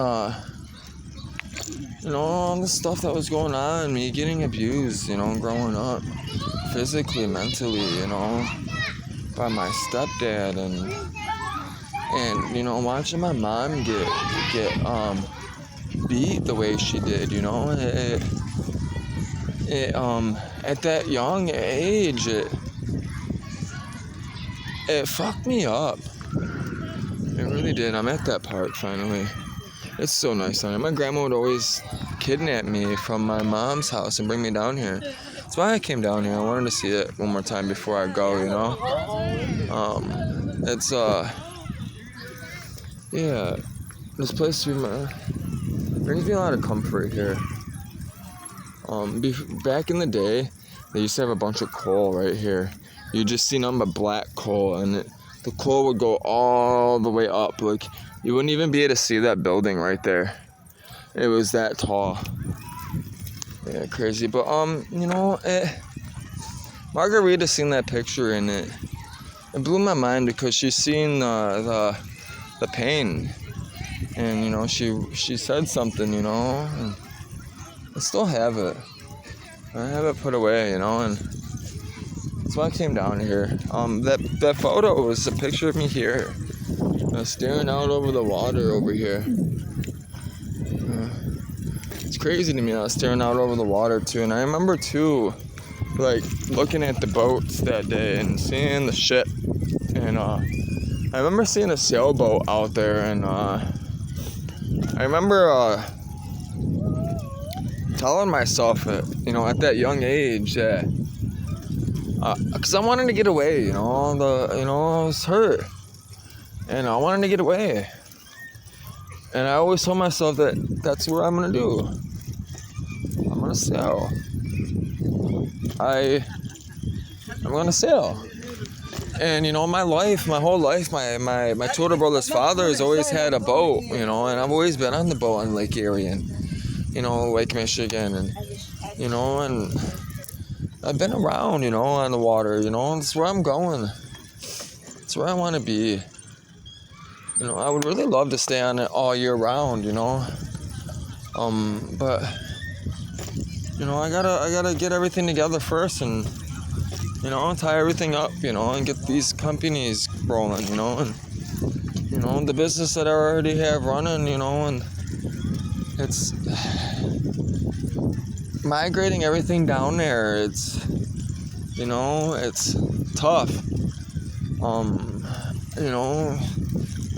Speaker 1: all the stuff that was going on, me getting abused, growing up, physically, mentally, by my stepdad, and watching my mom get beat the way she did, at that young age, it fucked me up. It really did. I'm at that park finally. It's so nice down here. My grandma would always kidnap me from my mom's house and bring me down here. That's why I came down here. I wanted to see it one more time before I go, It's, yeah, this place brings me a lot of comfort here. Back in the day, they used to have a bunch of coal right here. You just see nothing but black coal, and the coal would go all the way up. Like, you wouldn't even be able to see that building right there. It was that tall. Yeah, crazy. But Margarita seen that picture, and it blew my mind, because she's seen the pain, and she said something, and I still have it. I have it put away, you know, and that's why I came down here. That photo was a picture of me here, staring out over the water over here. It's crazy to me. I was staring out over the water too, and I remember too, like looking at the boats that day and seeing the ship, and I remember seeing a sailboat out there, and I remember telling myself, you know, at that young age that, cause I wanted to get away, you know, I was hurt, and I wanted to get away, and I always told myself that that's what I'm gonna do. I'm gonna sail. I'm gonna sail. And you know, my whole life, my older brother's father has always had a boat, you know, and I've always been on the boat on Lake Erie and, you know, Lake Michigan, and, you know, and I've been around, you know, on the water, you know, and that's where I'm going. It's where I want to be. You know, I would really love to stay on it all year round, you know, but, you know, I gotta get everything together first, and, you know, tie everything up, you know, and get these companies rolling, you know, and, you know, the business that I already have running, you know, and it's migrating everything down there. It's, you know, it's tough. You know,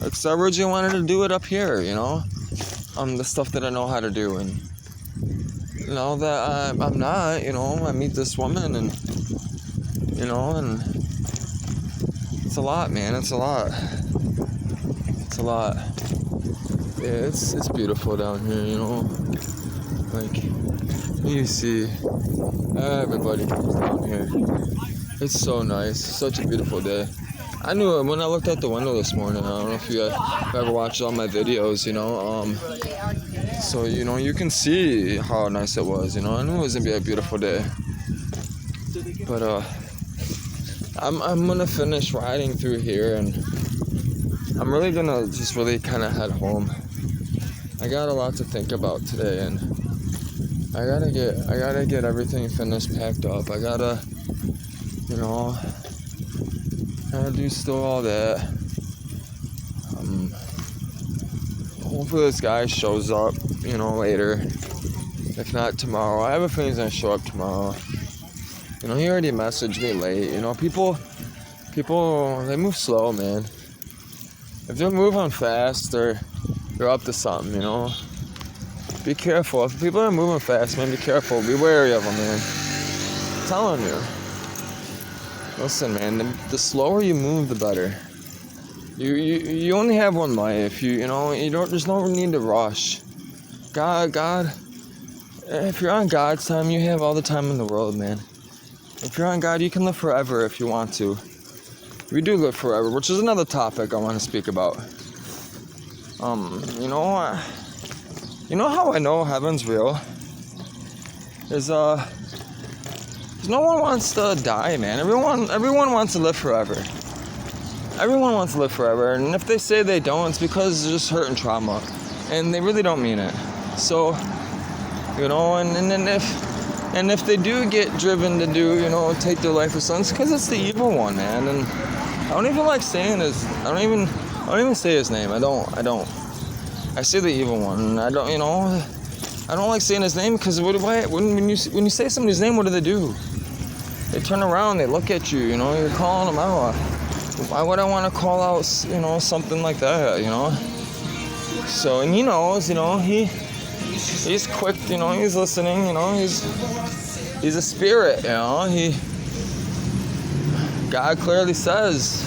Speaker 1: I originally wanted to do it up here, you know, the stuff that I know how to do, and now that I'm not, you know, I meet this woman, and, you know, and it's a lot, man. It's a lot. It's a lot. Yeah, it's beautiful down here, you know. Like, you see, everybody comes down here. It's so nice. Such a beautiful day. I knew it when I looked out the window this morning. I don't know if you ever watched all my videos, you know. So, you know, you can see how nice it was, you know. I knew it was gonna be a beautiful day. But I'm gonna finish riding through here, and I'm really gonna just really kind of head home. I got a lot to think about today, and I gotta get everything finished, packed up. I gotta, you know, do still all that. Hopefully this guy shows up, you know, later. If not tomorrow, I have a feeling he's gonna show up tomorrow. You know, he already messaged me late. You know, people, they move slow, man. If they're moving fast, they're up to something, you know. Be careful. If people are moving fast, man, be careful. Be wary of them, man. I'm telling you. Listen, man, the slower you move, the better. You only have one life. You know, there's no need to rush. God, if you're on God's time, you have all the time in the world, man. If you're on God, you can live forever if you want to. We do live forever, which is another topic I want to speak about. You know how I know heaven's real? Is no one wants to die, man. Everyone wants to live forever. Everyone wants to live forever, and if they say they don't, it's because they're just hurt and trauma, and they really don't mean it. So, you know, and if they do get driven to do, you know, take their life or something, it's because it's the evil one, man. And I don't even like saying his. I don't even say his name. I don't. I say the evil one. And I don't. You know, I don't like saying his name because when you say somebody's name, what do? They turn around. They look at you. You know, you're calling them out. Why would I want to call out, you know, something like that? You know. So, and he knows. You know, he's quick. You know, he's listening. You know, he's a spirit. You know, God clearly says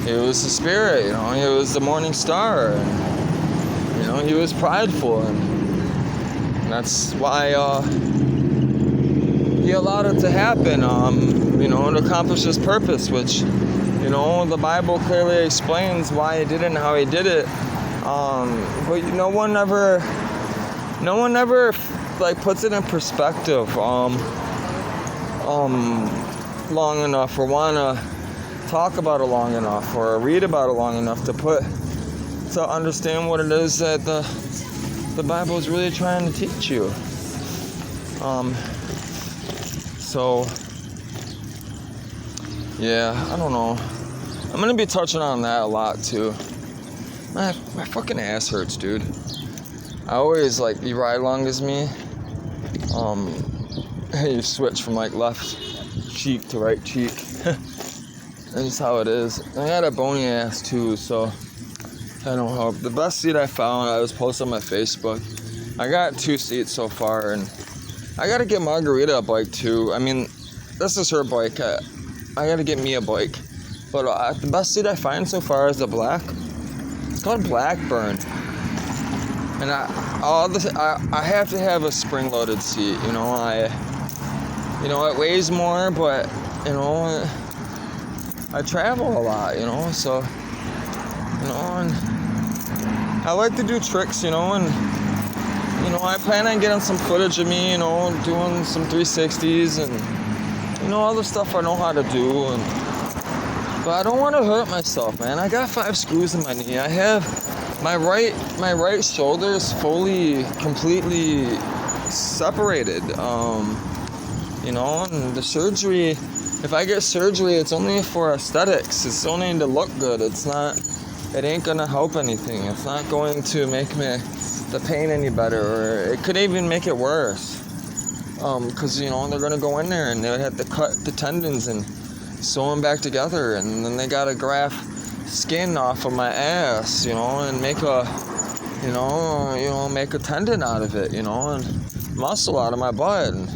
Speaker 1: he was the spirit. You know, he was the morning star. And, you know, he was prideful, and that's why he allowed it to happen. You know, to accomplish his purpose, which, you know, the Bible clearly explains why he did it and how he did it. But no one ever like puts it in perspective long enough, or wanna talk about it long enough, or read about it long enough to understand what it is that the Bible is really trying to teach you. So yeah, I don't know. I'm gonna be touching on that a lot too. My fucking ass hurts, dude. I always like, you ride along as me. You switch from like left cheek to right cheek. That's just how it is. I got a bony ass too, so I don't help. The best seat I found, I was posting on my Facebook. I got 2 seats so far, and I gotta get Margarita a bike too. I mean, this is her bike. I gotta get me a bike. But the best seat I find so far is the black. It's called Blackburn. And I have to have a spring-loaded seat. You know, it weighs more, but you know, I travel a lot. You know, so you know, and I like to do tricks. You know, and you know, I plan on getting some footage of me. You know, doing some 360s and you know, all the stuff I know how to do. But I don't want to hurt myself, man. I got 5 screws in my knee. I have my right shoulder is completely separated. You know, and the surgery, if I get surgery, it's only for aesthetics. It's only to look good. It ain't gonna help anything. It's not going to make the pain any better, or it could even make it worse. Cause you know, they're gonna go in there and they have to cut the tendons and sew them back together, and then they gotta graft skin off of my ass, you know, and make a tendon out of it, you know, and muscle out of my butt, and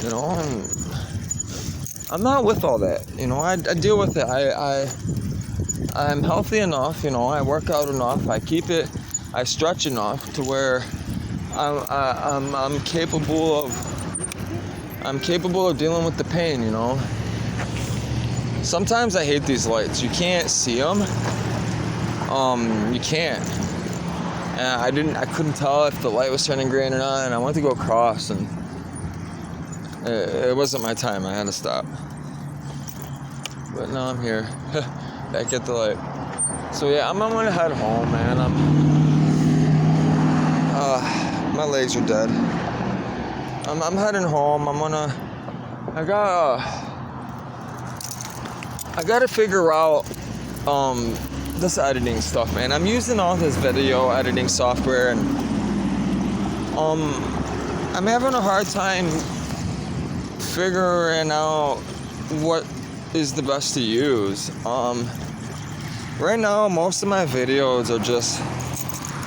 Speaker 1: you know, and I'm not with all that, you know. I deal with it. I'm healthy enough, you know. I work out enough. I stretch enough to where I'm capable of dealing with the pain, you know. Sometimes I hate these lights. You can't see them. You can't. And I couldn't tell if the light was turning green or not, and I went to go across, and it wasn't my time. I had to stop. But now I'm here, back at the light. So yeah, I'm gonna head home, man. My legs are dead. I'm heading home. I gotta figure out this editing stuff, man. I'm using all this video editing software, and I'm having a hard time figuring out what is the best to use. Right now, most of my videos are just,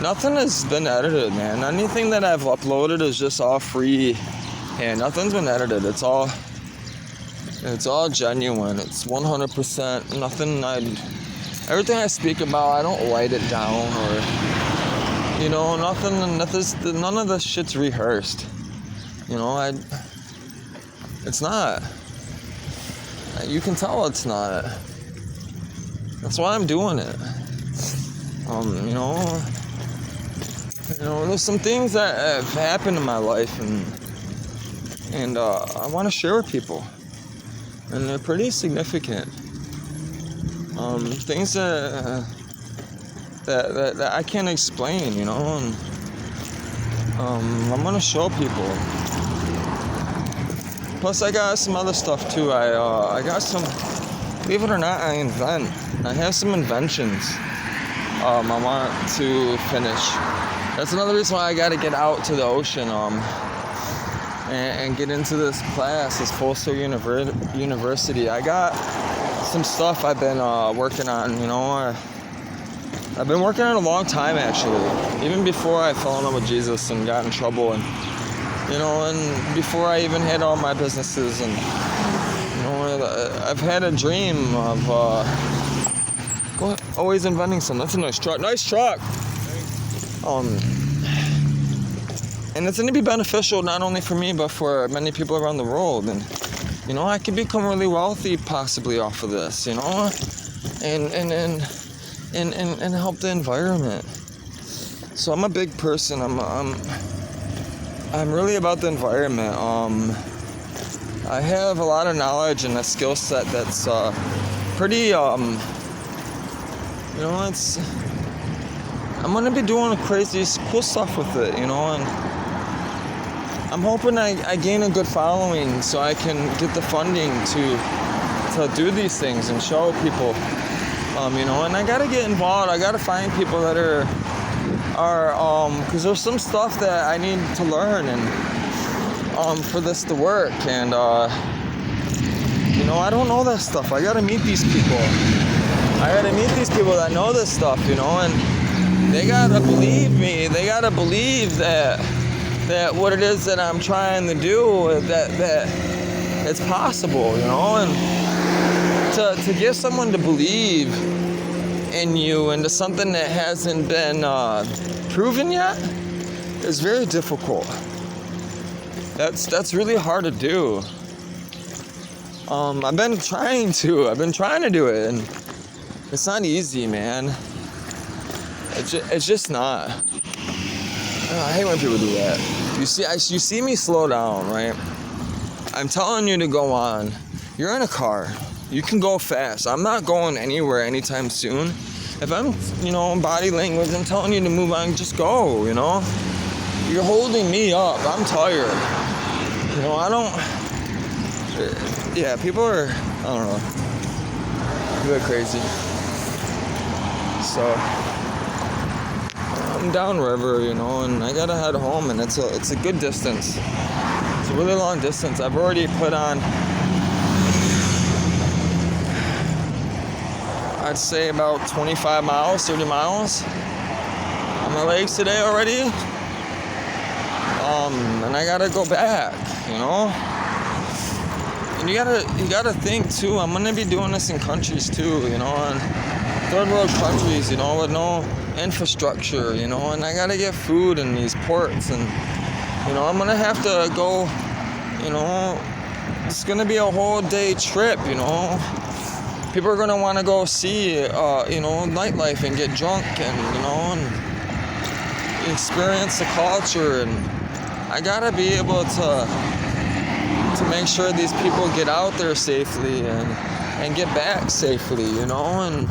Speaker 1: nothing has been edited, man. Anything that I've uploaded is just all free, and nothing's been edited. It's all genuine. It's 100%. Everything I speak about, I don't write it down, or you know, none of this shit's rehearsed. You know, it's not. You can tell it's not. That's why I'm doing it. You know, there's some things that have happened in my life, and I want to share with people, and they're pretty significant. Things that I can't explain, you know, and I'm gonna show people. Plus, I got some other stuff too. I got some, believe it or not, I have some inventions I want to finish. That's another reason why I gotta get out to the ocean and get into this class, this Full Sail University. I got some stuff I've been working on, you know. I've been working on it a long time, actually. Even before I fell in love with Jesus and got in trouble, and you know, and before I even had all my businesses, and you know, I've had a dream of always inventing something. That's a nice truck. Nice truck. And it's going to be beneficial not only for me, but for many people around the world. And you know, I could become really wealthy possibly off of this, you know, and help the environment. So I'm a big person. I'm really about the environment. I have a lot of knowledge and a skill set that's pretty, you know, I'm gonna be doing crazy, cool stuff with it, you know, and I'm hoping I gain a good following so I can get the funding to do these things and show people, you know, and I gotta get involved. I gotta find people that are because there's some stuff that I need to learn and for this to work, and you know, I don't know that stuff. I gotta meet these people. I gotta meet these people that know this stuff, you know, and they gotta believe me. They gotta believe that what it is that I'm trying to do, that it's possible, you know, and to get someone to believe in you into something that hasn't been proven yet is very difficult. That's really hard to do. I've been trying to do it, and it's not easy, man. It's just not. I hate when people do that. You see me slow down, right? I'm telling you to go on. You're in a car. You can go fast. I'm not going anywhere anytime soon. If I'm, you know, body language, I'm telling you to move on, just go, you know? You're holding me up. I'm tired. You know, I don't... Yeah, people are... I don't know. People are crazy. So... I'm downriver, you know, and I gotta head home, and it's a good distance. It's a really long distance. I've already put on... I'd say about 25 miles, 30 miles on my legs today already. And I gotta go back, you know? And you gotta think too, I'm gonna be doing this in countries too, you know, in third world countries, you know, with no infrastructure, you know, and I gotta get food in these ports, and, you know, I'm gonna have to go, you know, it's gonna be a whole day trip, you know. People are gonna want to go see, you know, nightlife and get drunk, and, you know, and experience the culture. And I gotta be able to make sure these people get out there safely and get back safely, you know. And,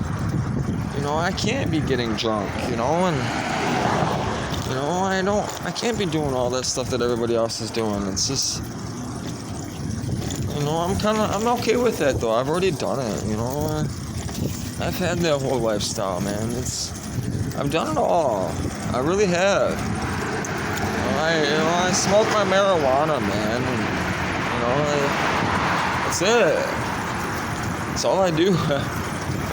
Speaker 1: you know, I can't be getting drunk, you know, and, you know, I can't be doing all that stuff that everybody else is doing. It's just. You know, I'm okay with that though. I've already done it, you know. I've had that whole lifestyle, man. I've done it all. I really have. You know, I smoke my marijuana, man. And, you know, that's it. That's all I do.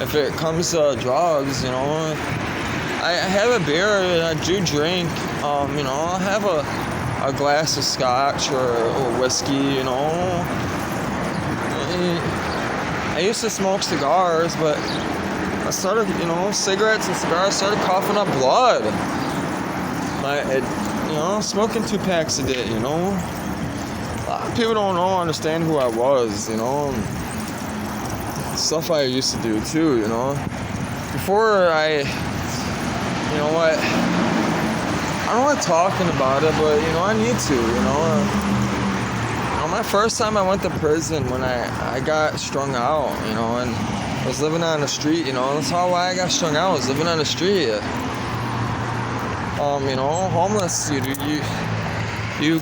Speaker 1: If it comes to drugs, you know, I have a beer and I do drink. You know, I'll have a glass of scotch or whiskey, you know. I used to smoke cigars, but I started, you know, cigarettes and cigars, started coughing up blood. You know, smoking 2 packs a day, you know. A lot of people don't understand who I was, you know. Stuff I used to do too, you know. Before you know what, I don't like talking about it, but, you know, I need to, you know. My first time I went to prison when I got strung out, you know, and I was living on the street, you know. That's why I got strung out. I was living on the street. You know, homeless. You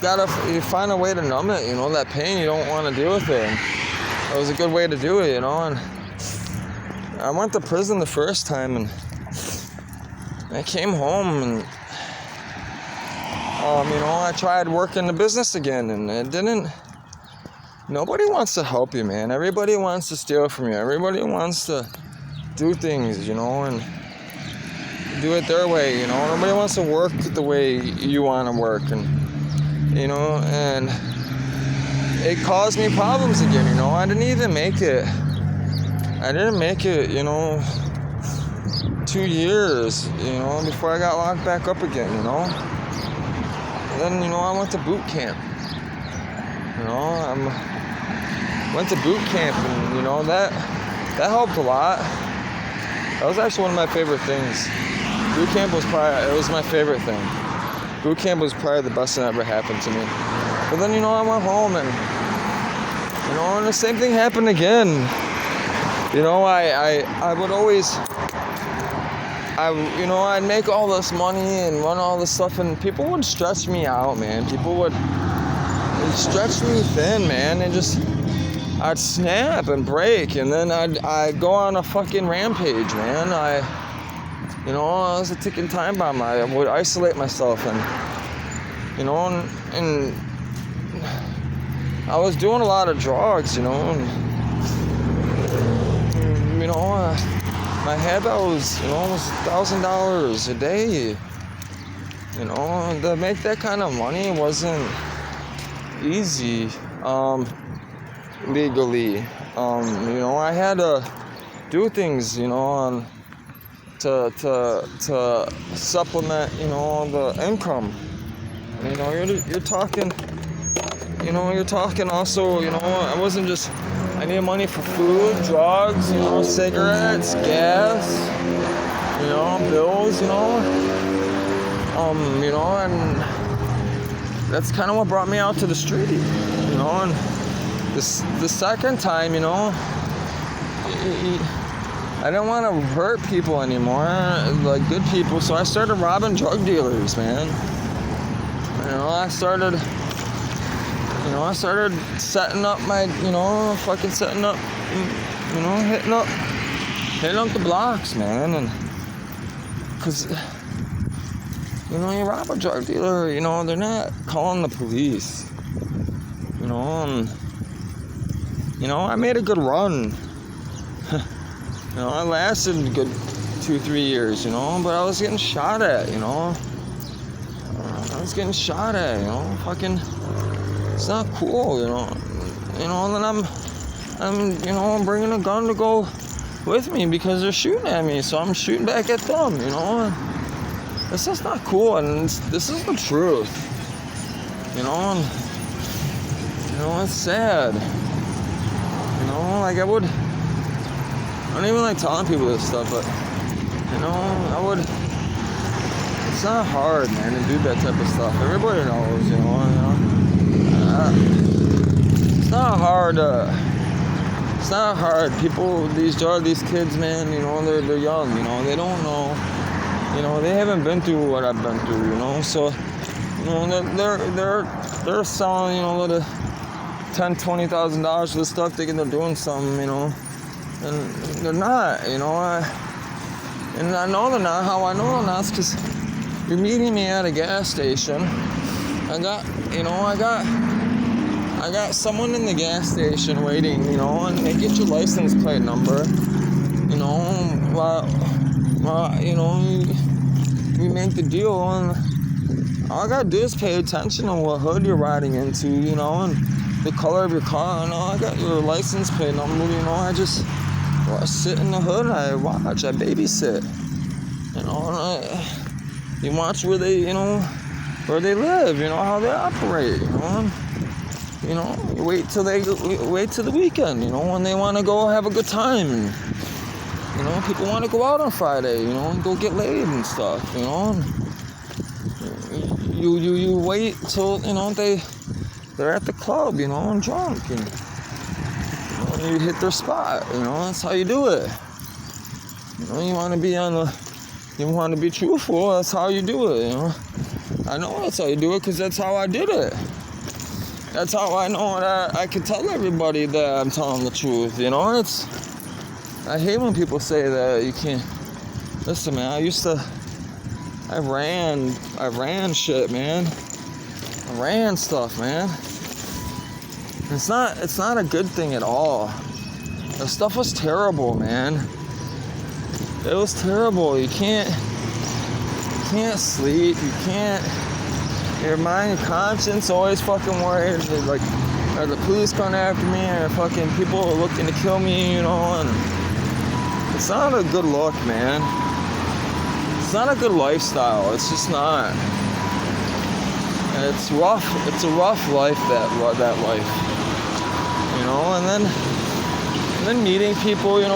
Speaker 1: find a way to numb it, you know, that pain. You don't want to deal with it. It was a good way to do it, you know. And I went to prison the first time, and I came home, and you know, I tried working the business again, and it didn't. Nobody wants to help you, man. Everybody wants to steal from you. Everybody wants to do things, you know, and do it their way, you know. Nobody wants to work the way you want to work, and, you know, and it caused me problems again, you know. I didn't even make it. You know, 2 years, you know, before I got locked back up again, you know. And then, you know, I went to boot camp. You know, went to boot camp, and, you know, that helped a lot. That was actually one of my favorite things. Boot camp was my favorite thing. Boot camp was probably the best thing that ever happened to me. But then, you know, I went home, and, you know, and the same thing happened again. You know, I would always, you know, I'd make all this money and run all this stuff, and people would stress me out, man. People would stretched me thin, man, and just I'd snap and break, and then I'd go on a fucking rampage, man. I was a ticking time bomb. I would isolate myself, and and I was doing a lot of drugs, and my habit was, almost $1,000 a day. To make that kind of money wasn't easy, legally. I had to do things, to supplement, the income. You're talking also, I wasn't just, I needed money for food, drugs, cigarettes, gas, bills, and that's kind of what brought me out to the street, and the second time, I didn't want to hurt people anymore, like good people, so I started robbing drug dealers, man. I started setting up my, hitting up the blocks, man, and, cause, you rob a drug dealer, they're not calling the police, and, I made a good run. I lasted a good 2-3 years, but I was getting shot at, I was getting shot at, fucking, it's not cool, and then I'm bringing a gun to go with me because they're shooting at me, so I'm shooting back at them, It's just not cool, and this is the truth, and, it's sad, like I don't even like telling people this stuff, but, it's not hard, man, to do that type of stuff. Everybody knows, it's not hard. People, these kids, man, they're young, they don't know, they haven't been through what I've been through, so, they're selling, little $10,000-$20,000 for this stuff, thinking they're doing something, and they're not, and I know they're not. How I know they're not is because you're meeting me at a gas station. I got someone in the gas station waiting, and they get your license plate number, we make the deal, and all I gotta do is pay attention to what hood you're riding into, and the color of your car. I got your license plate number, I just sit in the hood, I watch, I babysit, and you watch where they live, how they operate, you wait till the weekend, when they want to go have a good time, and, people want to go out on Friday, and go get laid and stuff, and you wait till, they're at the club, and drunk, and you hit their spot, that's how you do it. You want to be truthful, that's how you do it, I know that's how you do it, because that's how I did it. That's how I know that I can tell everybody that I'm telling the truth, I hate when people say that you can't. Listen, man, I ran shit, man. I ran stuff, man. It's not a good thing at all. The stuff was terrible, man. It was terrible. You can't sleep. You can't. Your mind, your conscience always fucking worried. Like, are the police coming after me? Or fucking people are looking to kill me? And it's not a good look, man. It's not a good lifestyle. It's just not. And it's rough. It's a rough life, that life. And then meeting people, and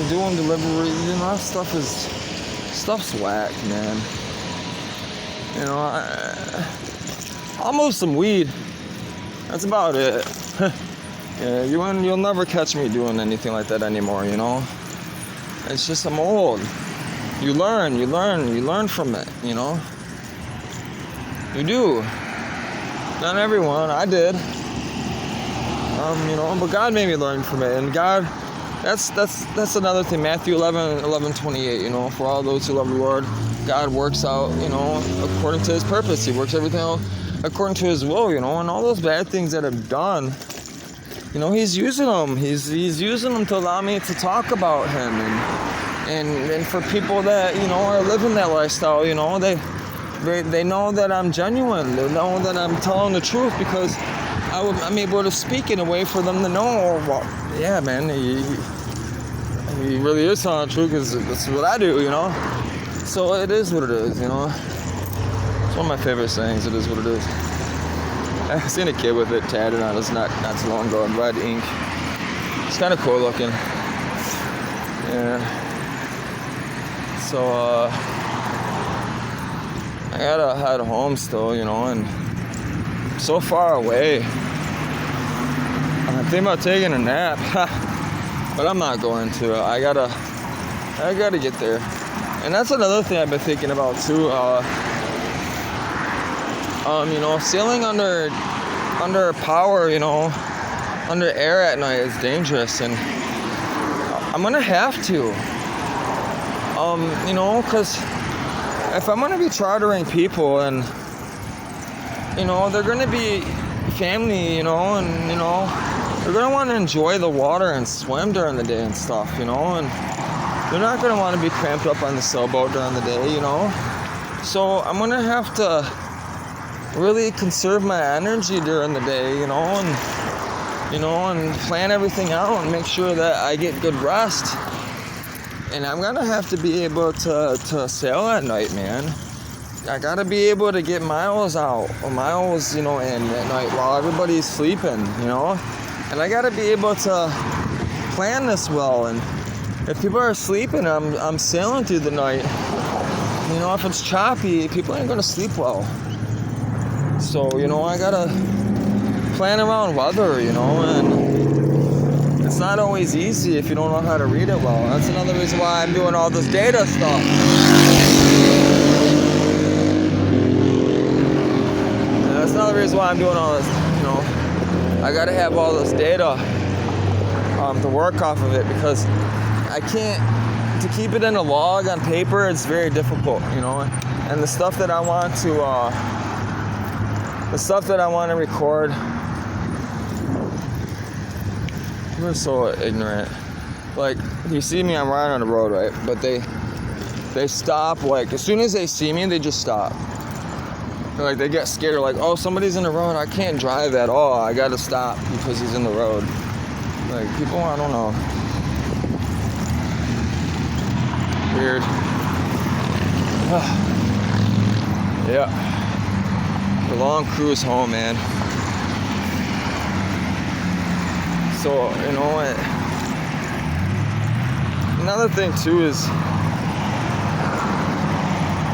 Speaker 1: doing deliveries, that stuff's whack, man. I'll move some weed. That's about it. Yeah, you'll never catch me doing anything like that anymore, It's just I'm old. You learn from it, You do. Not everyone. I did. But God made me learn from it. And God, that's another thing. Matthew 11:28. For all those who love the Lord, God works out, according to His purpose. He works everything out according to His will, and all those bad things that I've done, He's using them. He's using them to allow me to talk about Him, and for people that are living that lifestyle, they know that I'm genuine. They know that I'm telling the truth because I'm able to speak in a way for them to know. Oh, well, yeah, man, he really is telling the truth because that's what I do, So it is what it is, It's one of my favorite sayings. It is what it is. I seen a kid with it tatted on his neck not too long ago in red ink. It's kind of cool looking. Yeah. So I gotta head home still, and so far away. I'm thinking about taking a nap, but I'm not going to. I gotta get there. And that's another thing I've been thinking about too. Sailing under power, under air at night is dangerous, and I'm gonna have to. Because if I'm gonna be chartering people, and they're gonna be family, and they're gonna want to enjoy the water and swim during the day and stuff, and they're not gonna want to be cramped up on the sailboat during the day, So I'm gonna have to really conserve my energy during the day, and plan everything out and make sure that I get good rest. And I'm gonna have to be able to sail at night, man. I gotta be able to get miles out, or miles, in at night while everybody's sleeping, And I gotta be able to plan this well. And if people are sleeping, I'm sailing through the night. If it's choppy, people ain't gonna sleep well. So, I gotta plan around weather, and it's not always easy if you don't know how to read it well. That's another reason why I'm doing all this data stuff. That's another reason why I'm doing all this, I gotta have all this data to work off of it, because I can't, to keep it in a log on paper, it's very difficult, and the stuff that I want to record, we're so ignorant. Like, you see me, I'm riding on the road, right? But they stop, like, as soon as they see me, they just stop. Like, they get scared, like, oh, somebody's in the road, I can't drive at all, I gotta stop because he's in the road. Like, people, I don't know. Weird. Yeah. A long cruise home, man. So, another thing too is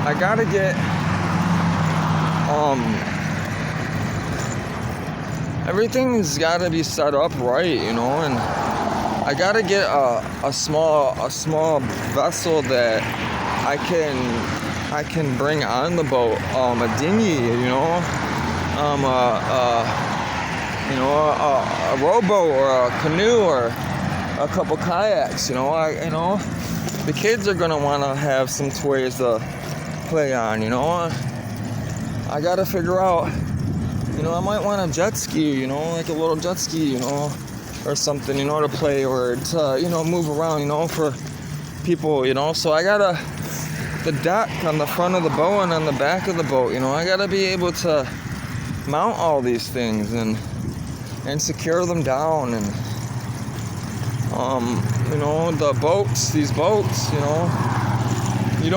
Speaker 1: I gotta get everything's gotta be set up right, and I gotta get a small vessel that I can bring on the boat, a dinghy, a rowboat or a canoe or a couple kayaks, the kids are gonna want to have some toys to play on, I gotta figure out, I might want a jet ski, like a little jet ski, or something, to play or to, move around, for people, so I gotta, the deck on the front of the boat and on the back of the boat, I gotta be able to mount all these things and secure them down, and these boats, you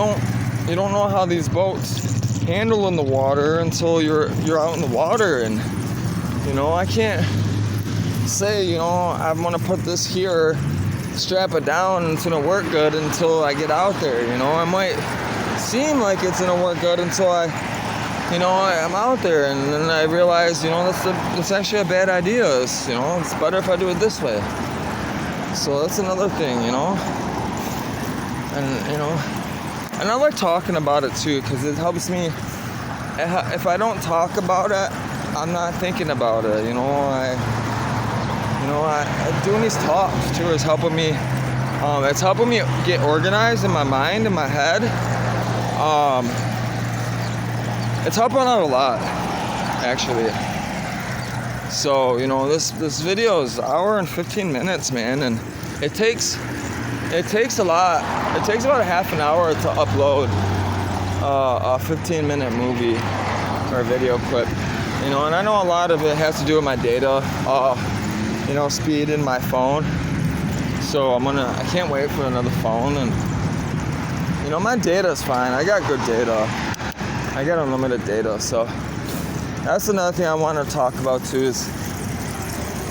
Speaker 1: don't know how these boats handle in the water until you're out in the water, and I can't say I'm gonna put this here, strap it down, and it's gonna work good until I get out there. I might seem like it's gonna work good until I'm out there, and then I realize, that's actually a bad idea. It's better if I do it this way. So that's another thing, and I like talking about it too, because it helps me if I don't talk about it, I'm not thinking about it. Doing these talks too is helping me. It's helping me get organized in my mind, in my head. It's helping out a lot, actually. So, this video is an hour and 15 minutes, man, and it takes a lot. It takes about a half an hour to upload a 15-minute movie or video clip. And I know a lot of it has to do with my data, speed in my phone. So I can't wait for another phone, and my data is fine. I got good data. I got unlimited data. So that's another thing I want to talk about too is,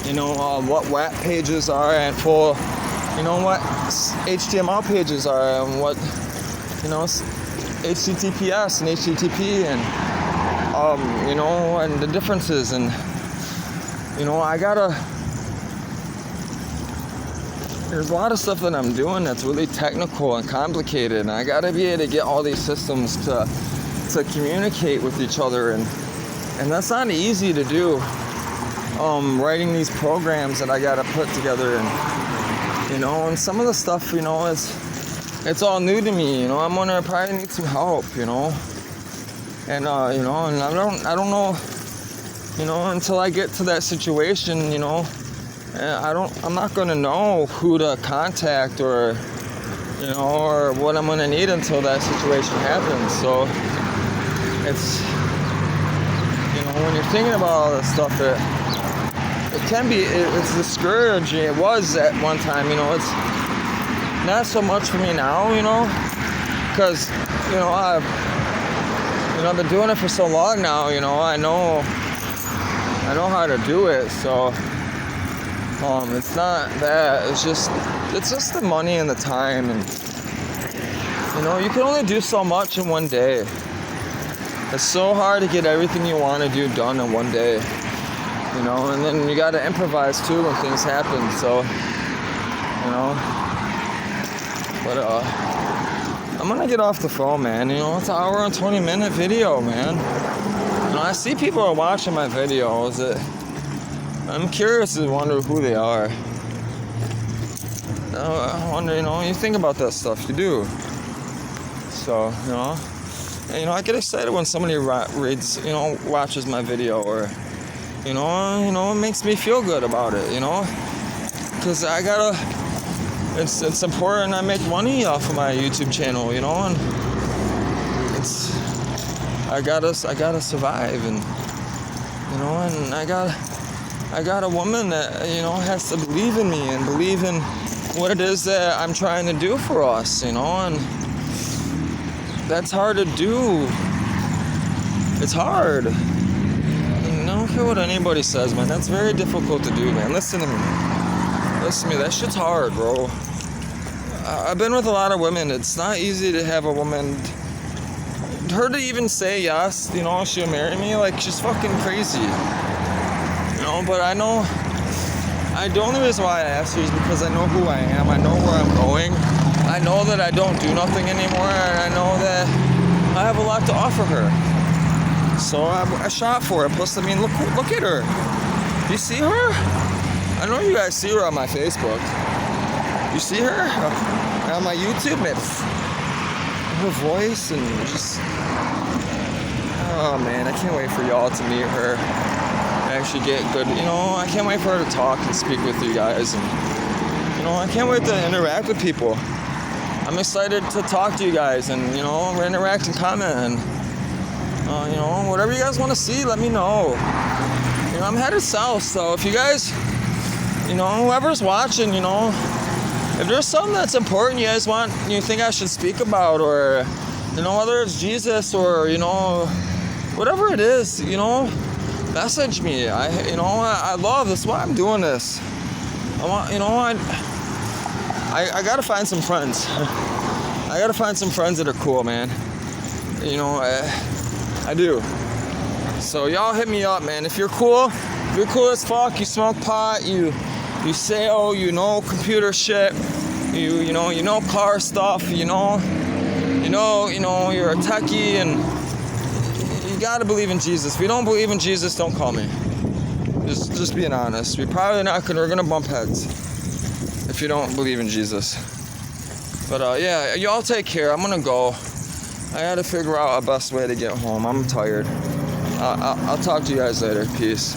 Speaker 1: what web pages are and full, what HTML pages are and what, HTTPS and HTTP and, and the differences and, there's a lot of stuff that I'm doing that's really technical and complicated, and I gotta be able to get all these systems to communicate with each other, and that's not easy to do. Writing these programs that I gotta put together, and some of the stuff, it's all new to me. I'm gonna probably need some help, and and I don't know, until I get to that situation, I'm not gonna know who to contact or what I'm gonna need until that situation happens. So it's, when you're thinking about all this stuff, it's discouraging. It was at one time, it's not so much for me now, because, I've been doing it for so long now, I know how to do it, so it's not that, it's just the money and the time, and you can only do so much in one day. It's so hard to get everything you want to do done in one day, and then you got to improvise too when things happen. So, but I'm gonna get off the phone, man. It's an hour and 20-minute video, man. I see people are watching my videos. I'm curious to wonder who they are. I wonder, you think about that stuff, you do. So, and, I get excited when somebody reads, watches my video, or, it makes me feel good about it, because it's important I make money off of my YouTube channel, and I gotta survive, and, and I got a woman that, has to believe in me and believe in what it is that I'm trying to do for us, and that's hard to do. It's hard. I don't care what anybody says, man. That's very difficult to do, man. Listen to me. That shit's hard, bro. I've been with a lot of women. It's not easy to have a woman, her to even say yes, she'll marry me, like, she's fucking crazy. But I know, the only reason why I asked her is because I know who I am, I know where I'm going, I know that I don't do nothing anymore, and I know that I have a lot to offer her. So I shot for it. Plus, look at her. You see her? I know you guys see her on my Facebook. You see her? On my YouTube, her voice and just, oh man, I can't wait for y'all to meet her. Actually get good, I can't wait for her to talk and speak with you guys, and I can't wait to interact with people. I'm excited to talk to you guys and interact and comment, and whatever you guys want to see, let me know. I'm headed south, so if you guys, whoever's watching, if there's something that's important you think I should speak about, or whether it's Jesus or whatever it is, message me. I love this. Why I'm doing this. I gotta find some friends. I gotta find some friends that are cool, man. I do. So y'all hit me up, man. If you're cool as fuck, you smoke pot, you sail, computer shit, you know car stuff, you're a techie, and you gotta believe in Jesus. If you don't believe in Jesus, don't call me. Just being honest. We're gonna bump heads if you don't believe in Jesus. But yeah, y'all take care. I'm gonna go. I gotta figure out a best way to get home. I'm tired. I'll talk to you guys later. Peace.